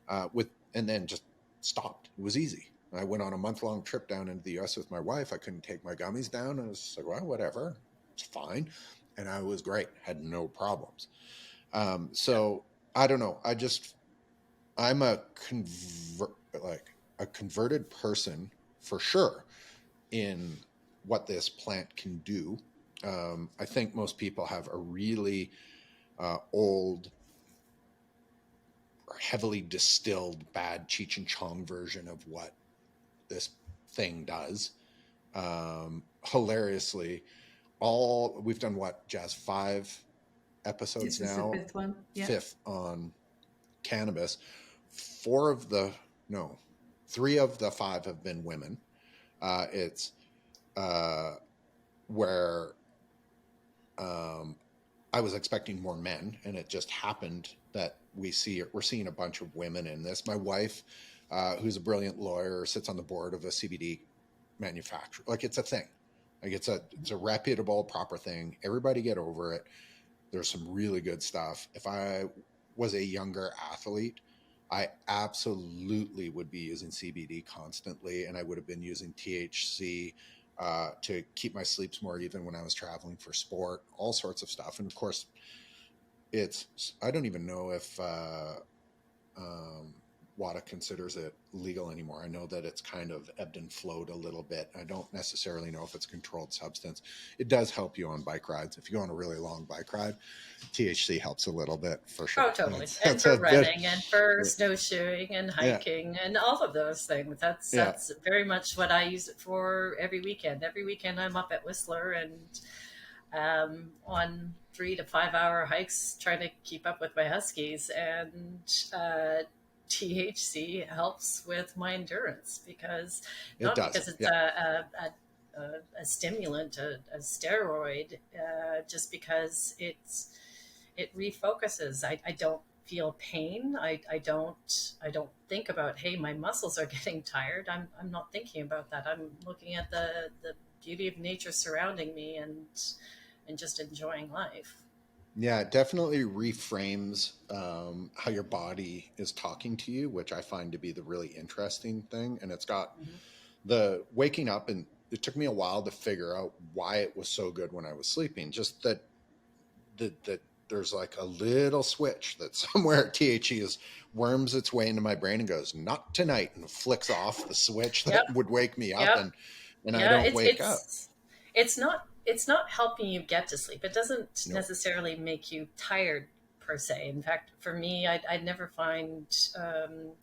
and then just stopped. It was easy. I went on a month-long trip down into the US with my wife. I couldn't take my gummies down. I was just like, well, whatever, it's fine. And I was great, had no problems. So I don't know. I'm a converted person for sure in what this plant can do. I think most people have a really old, heavily distilled, bad Cheech and Chong version of what this thing does. Hilariously, we've done what, Jazz, 5 episodes this now? Is the 5th one. Yeah. 5th on cannabis. 3 of the 5 have been women. It's where I was expecting more men, and it just happened that we're seeing a bunch of women in this. My wife, who's a brilliant lawyer, sits on the board of a CBD manufacturer. Like, it's a thing. Like, it's a reputable, proper thing. Everybody get over it. There's some really good stuff. If I was a younger athlete, I absolutely would be using CBD constantly, and I would have been using THC to keep my sleeps more even when I was traveling for sport, all sorts of stuff. And of course, I don't even know if WADA considers it legal anymore. I know that it's kind of ebbed and flowed a little bit. I don't necessarily know if it's a controlled substance. It does help you on bike rides. If you go on a really long bike ride, THC helps a little bit for sure. Oh, totally. And for running and for snowshoeing and hiking and all of those things. That's very much what I use it for every weekend. Every weekend I'm up at Whistler and on 3 to 5 hour hikes trying to keep up with my huskies, and THC helps with my endurance because it's a stimulant, a steroid, just because it refocuses. I don't feel pain. I don't think about, hey, my muscles are getting tired. I'm not thinking about that. I'm looking at the beauty of nature surrounding me and just enjoying life. Yeah, it definitely reframes how your body is talking to you, which I find to be the really interesting thing. And it's got the waking up and it took me a while to figure out why it was so good when I was sleeping. Just that there's like a little switch that somewhere THC is worms its way into my brain and goes, not tonight, and flicks off the switch that would wake me up, and I don't wake up. It's not helping you get to sleep. It doesn't necessarily make you tired per se. In fact, for me, I'd never find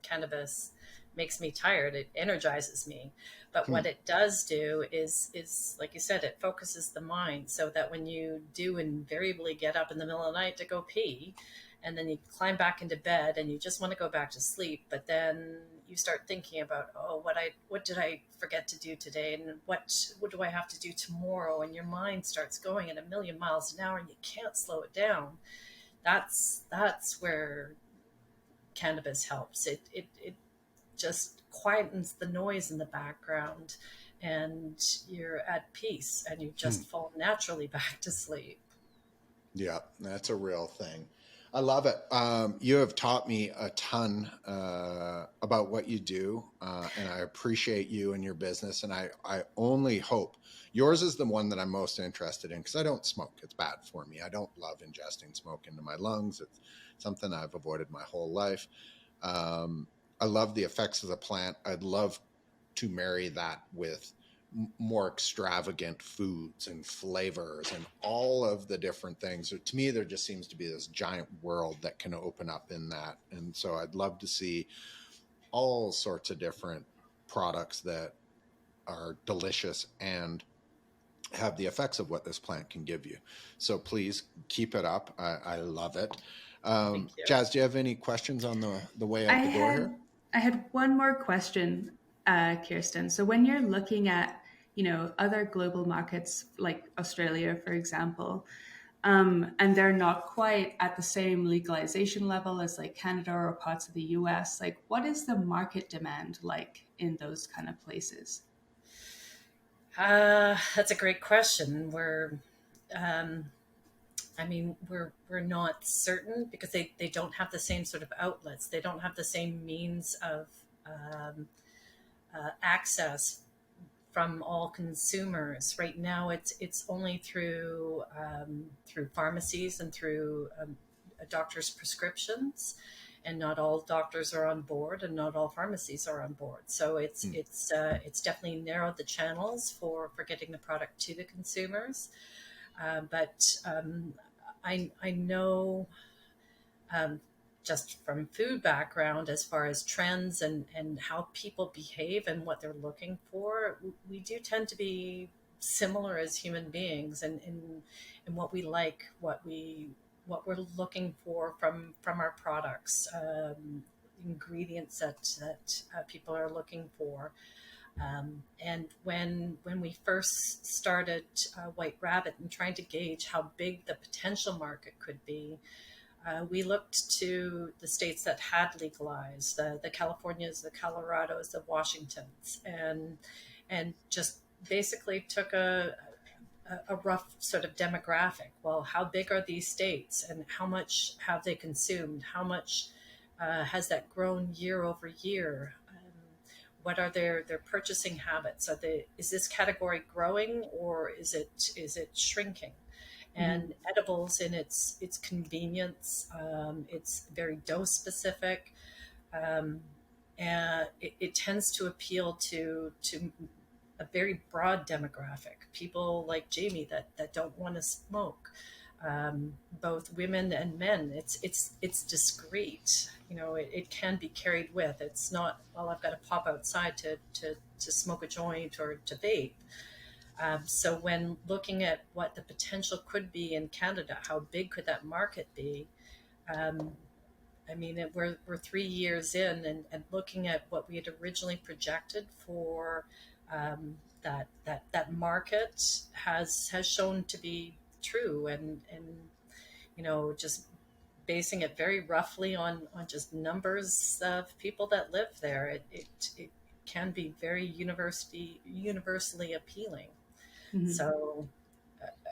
cannabis makes me tired. It energizes me. But what it does do is like you said, it focuses the mind, so that when you do invariably get up in the middle of the night to go pee, and then you climb back into bed and you just want to go back to sleep, but then you start thinking about, what did I forget to do today, and what do I have to do tomorrow, and your mind starts going at 1,000,000 miles an hour and you can't slow it down. That's where cannabis helps. It just quietens the noise in the background, and you're at peace, and you just fall naturally back to sleep. Yeah, that's a real thing. I love it. You have taught me a ton about what you do, and I appreciate you and your business. And I only hope yours is the one that I'm most interested in, because I don't smoke. It's bad for me. I don't love ingesting smoke into my lungs. It's something I've avoided my whole life. I love the effects of the plant. I'd love to marry that with more extravagant foods and flavors and all of the different things. So to me, there just seems to be this giant world that can open up in that. And so I'd love to see all sorts of different products that are delicious and have the effects of what this plant can give you. So please keep it up. I love it. Jazz, do you have any questions on the way out the door here? I had one more question, Kyrsten. So when you're looking at, other global markets like Australia, for example, and they're not quite at the same legalization level as like Canada or parts of the US, like what is the market demand like in those kind of places? That's a great question. We're not certain, because they don't have the same sort of outlets. They don't have the same means of access from all consumers. Right now, it's only through pharmacies and through a doctor's prescriptions, and not all doctors are on board, and not all pharmacies are on board. So it's definitely narrowed the channels for getting the product to the consumers. But I know just from food background, as far as trends and how people behave and what they're looking for, we do tend to be similar as human beings, and in what we like, what we're looking for from our products, ingredients that people are looking for. And when we first started White Rabbit and trying to gauge how big the potential market could be, we looked to the states that had legalized, the Californias, the Colorados, the Washingtons, and just basically took a rough sort of demographic. Well, how big are these states, and how much have they consumed? How much has that grown year over year? What are their purchasing habits? Is this category growing, or is it shrinking? And edibles, in its convenience, it's very dose specific, and it tends to appeal to a very broad demographic. People like Jamie that don't want to smoke, both women and men. It's discreet. It can be carried with. It's not, well, I've got to pop outside to smoke a joint or to vape. So when looking at what the potential could be in Canada, how big could that market be? We're 3 years in, and looking at what we had originally projected for that market has shown to be true, and just basing it very roughly on just numbers of people that live there, it can be very universally appealing. Mm-hmm. So,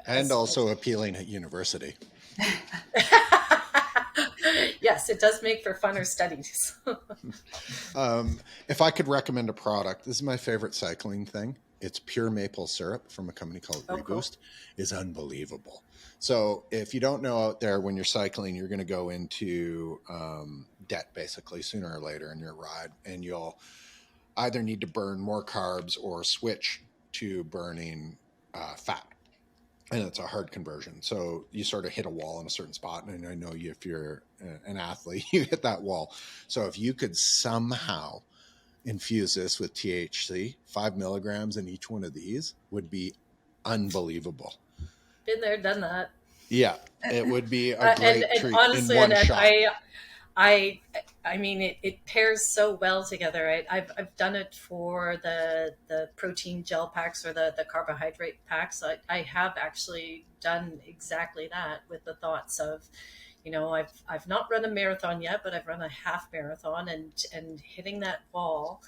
and also appealing at university. Yes, it does make for funner studies. If I could recommend a product, this is my favorite cycling thing. It's pure maple syrup from a company called Oh, cool. Reboost. Is unbelievable. So if you don't know out there, when you're cycling, you're going to go into debt basically sooner or later in your ride, and you'll either need to burn more carbs or switch to burning fat. And it's a hard conversion. So you sort of hit a wall in a certain spot. And I know you, if you're an athlete, you hit that wall. So if you could somehow infuse this with THC, 5 milligrams in each one of these would be unbelievable. Been there, done that. Yeah, it would be a great and treat honestly, in one Annette, shot. I mean, it pairs so well together. I've done it for the protein gel packs or the carbohydrate packs. I have actually done exactly that with the thoughts of, I've not run a marathon yet, but I've run a half marathon, and hitting that wall.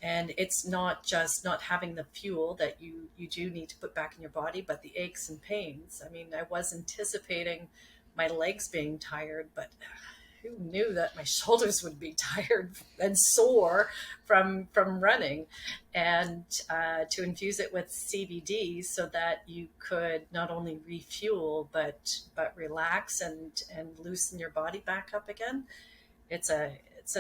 And it's not just not having the fuel that you do need to put back in your body, but the aches and pains. I mean, I was anticipating my legs being tired, but who knew that my shoulders would be tired and sore from running? And to infuse it with CBD so that you could not only refuel but relax and loosen your body back up again. It's a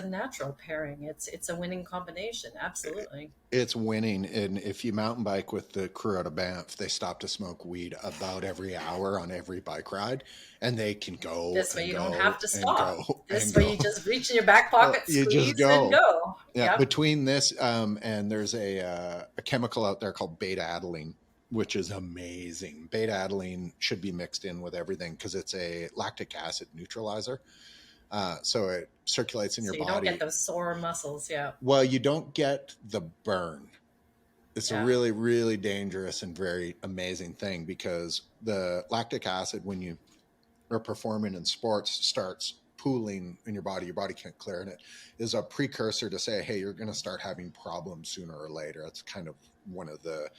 natural pairing. It's a winning combination. Absolutely. It's winning. And if you mountain bike with the crew out of Banff, they stop to smoke weed about every hour on every bike ride, and they can go. This way you don't have to and stop. go This and way go. you just reach in your back pocket, You squeeze, just go. and go. Yeah. Yep. Between this and there's a chemical out there called beta-adenine, which is amazing. Beta-adenine should be mixed in with everything because it's a lactic acid neutralizer. So it circulates in your body. You don't get those sore muscles, yeah. Well, you don't get the burn. It's Yeah. a really, really dangerous and very amazing thing, because the lactic acid, when you are performing in sports, starts pooling in your body can't clear, and it is a precursor to say, hey, you're going to start having problems sooner or later. That's kind of one of the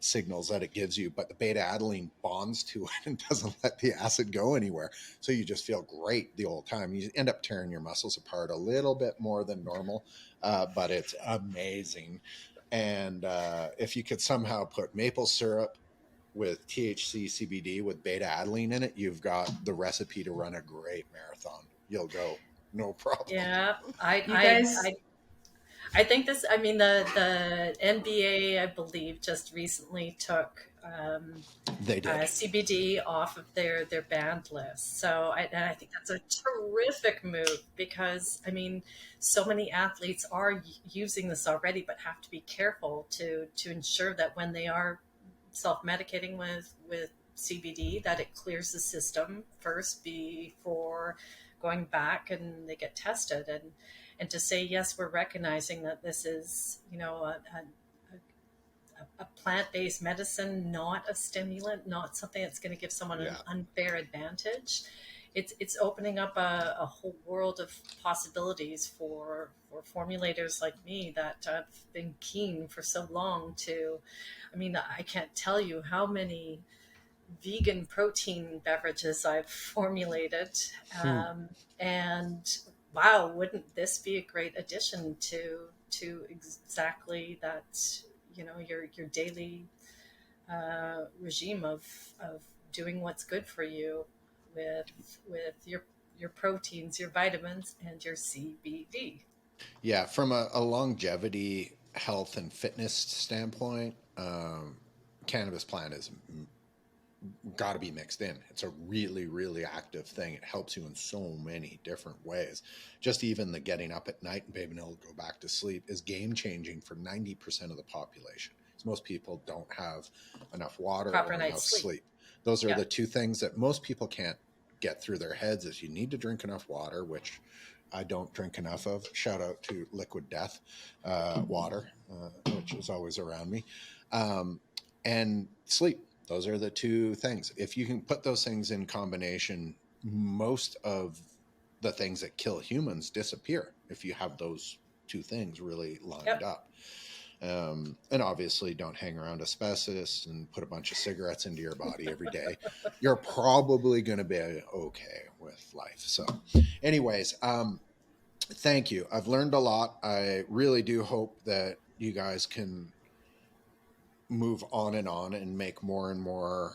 signals that it gives you. But the beta-adenine bonds to it and doesn't let the acid go anywhere, so you just feel great the whole time. You end up tearing your muscles apart a little bit more than normal, but it's amazing. And if you could somehow put maple syrup with THC CBD with beta-adenine in it, you've got the recipe to run a great marathon. You'll go no problem. Yeah, guys- I think this. I mean, the NBA, I believe, just recently took They did. CBD off of their banned list. So I think that's a terrific move, because I mean, so many athletes are using this already, but have to be careful to ensure that when they are self-medicating with CBD, that it clears the system first before going back and they get tested. And to say, yes, we're recognizing that this is, a plant-based medicine, not a stimulant, not something that's going to give someone an unfair advantage. It's opening up a whole world of possibilities for formulators like me that have been keen for so long to, I mean, I can't tell you how many vegan protein beverages I've formulated. And wow, wouldn't this be a great addition to exactly that, your daily regime of doing what's good for you with your proteins, your vitamins, and your CBD. Yeah, from a longevity, health, and fitness standpoint, cannabis plant is got to be mixed in. It's a really, really active thing. It helps you in so many different ways. Just even the getting up at night and being able to go back to sleep is game changing for 90% of the population. Because most people don't have enough water Proper or night's enough sleep. sleep. Those are the two things that most people can't get through their heads. Is you need to drink enough water, which I don't drink enough of. Shout out to Liquid Death water, which is always around me, and sleep. Those are the two things. If you can put those things in combination, most of the things that kill humans disappear if you have those two things really lined up. And obviously don't hang around asbestos and put a bunch of cigarettes into your body every day. You're probably going to be okay with life. So anyways, thank you. I've learned a lot. I really do hope that you guys can move on and make more and more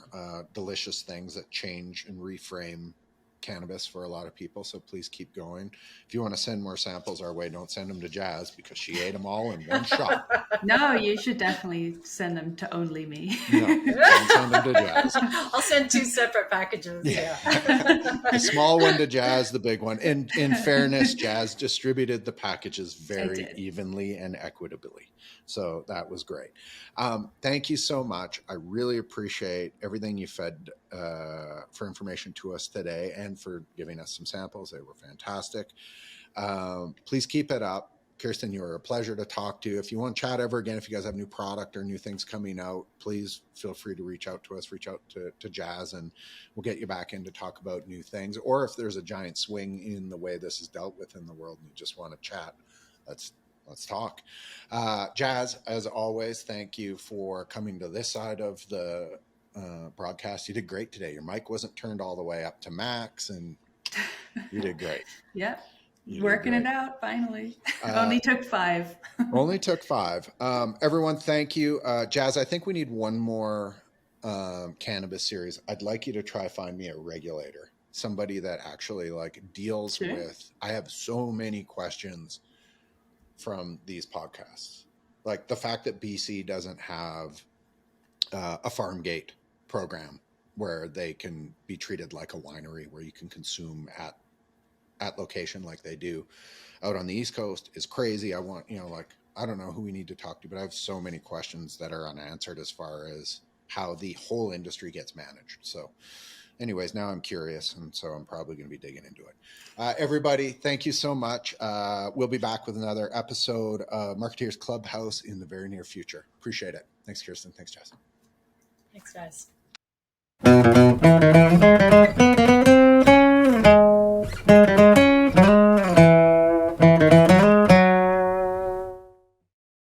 delicious things that change and reframe cannabis for a lot of people. So please keep going. If you want to send more samples our way, don't send them to Jazz because she ate them all in one shot. No, you should definitely send them to only me. No, don't send them to Jazz. I'll send 2 separate packages. Yeah. The small one to Jazz, the big one. In fairness, Jazz distributed the packages very evenly and equitably. So that was great. Thank you so much. I really appreciate everything you fed for information to us today and for giving us some samples. They were fantastic. Please keep it up. Kyrsten, you were a pleasure to talk to. If you want to chat ever again, if you guys have new product or new things coming out, please feel free to reach out to us, reach out to Jazz, and we'll get you back in to talk about new things. Or if there's a giant swing in the way this is dealt with in the world and you just want to chat, let's talk. Jazz, as always, thank you for coming to this side of the broadcast. You did great today. Your mic wasn't turned all the way up to max, and you did great. Yeah. Working it out finally. Only took 5. Only took 5. Everyone, thank you. Jazz, I think we need one more cannabis series. I'd like you to try find me a regulator, somebody that actually like deals with. I have so many questions from these podcasts, like the fact that BC doesn't have a farm gate program where they can be treated like a winery, where you can consume at location like they do out on the East Coast is crazy. I want, I don't know who we need to talk to, but I have so many questions that are unanswered as far as how the whole industry gets managed. So anyways, now I'm curious, and so I'm probably going to be digging into it. Everybody, thank you so much. We'll be back with another episode of Marketeers Clubhouse in the very near future. Appreciate it. Thanks, Kyrsten. Thanks, Jess. Thanks, guys.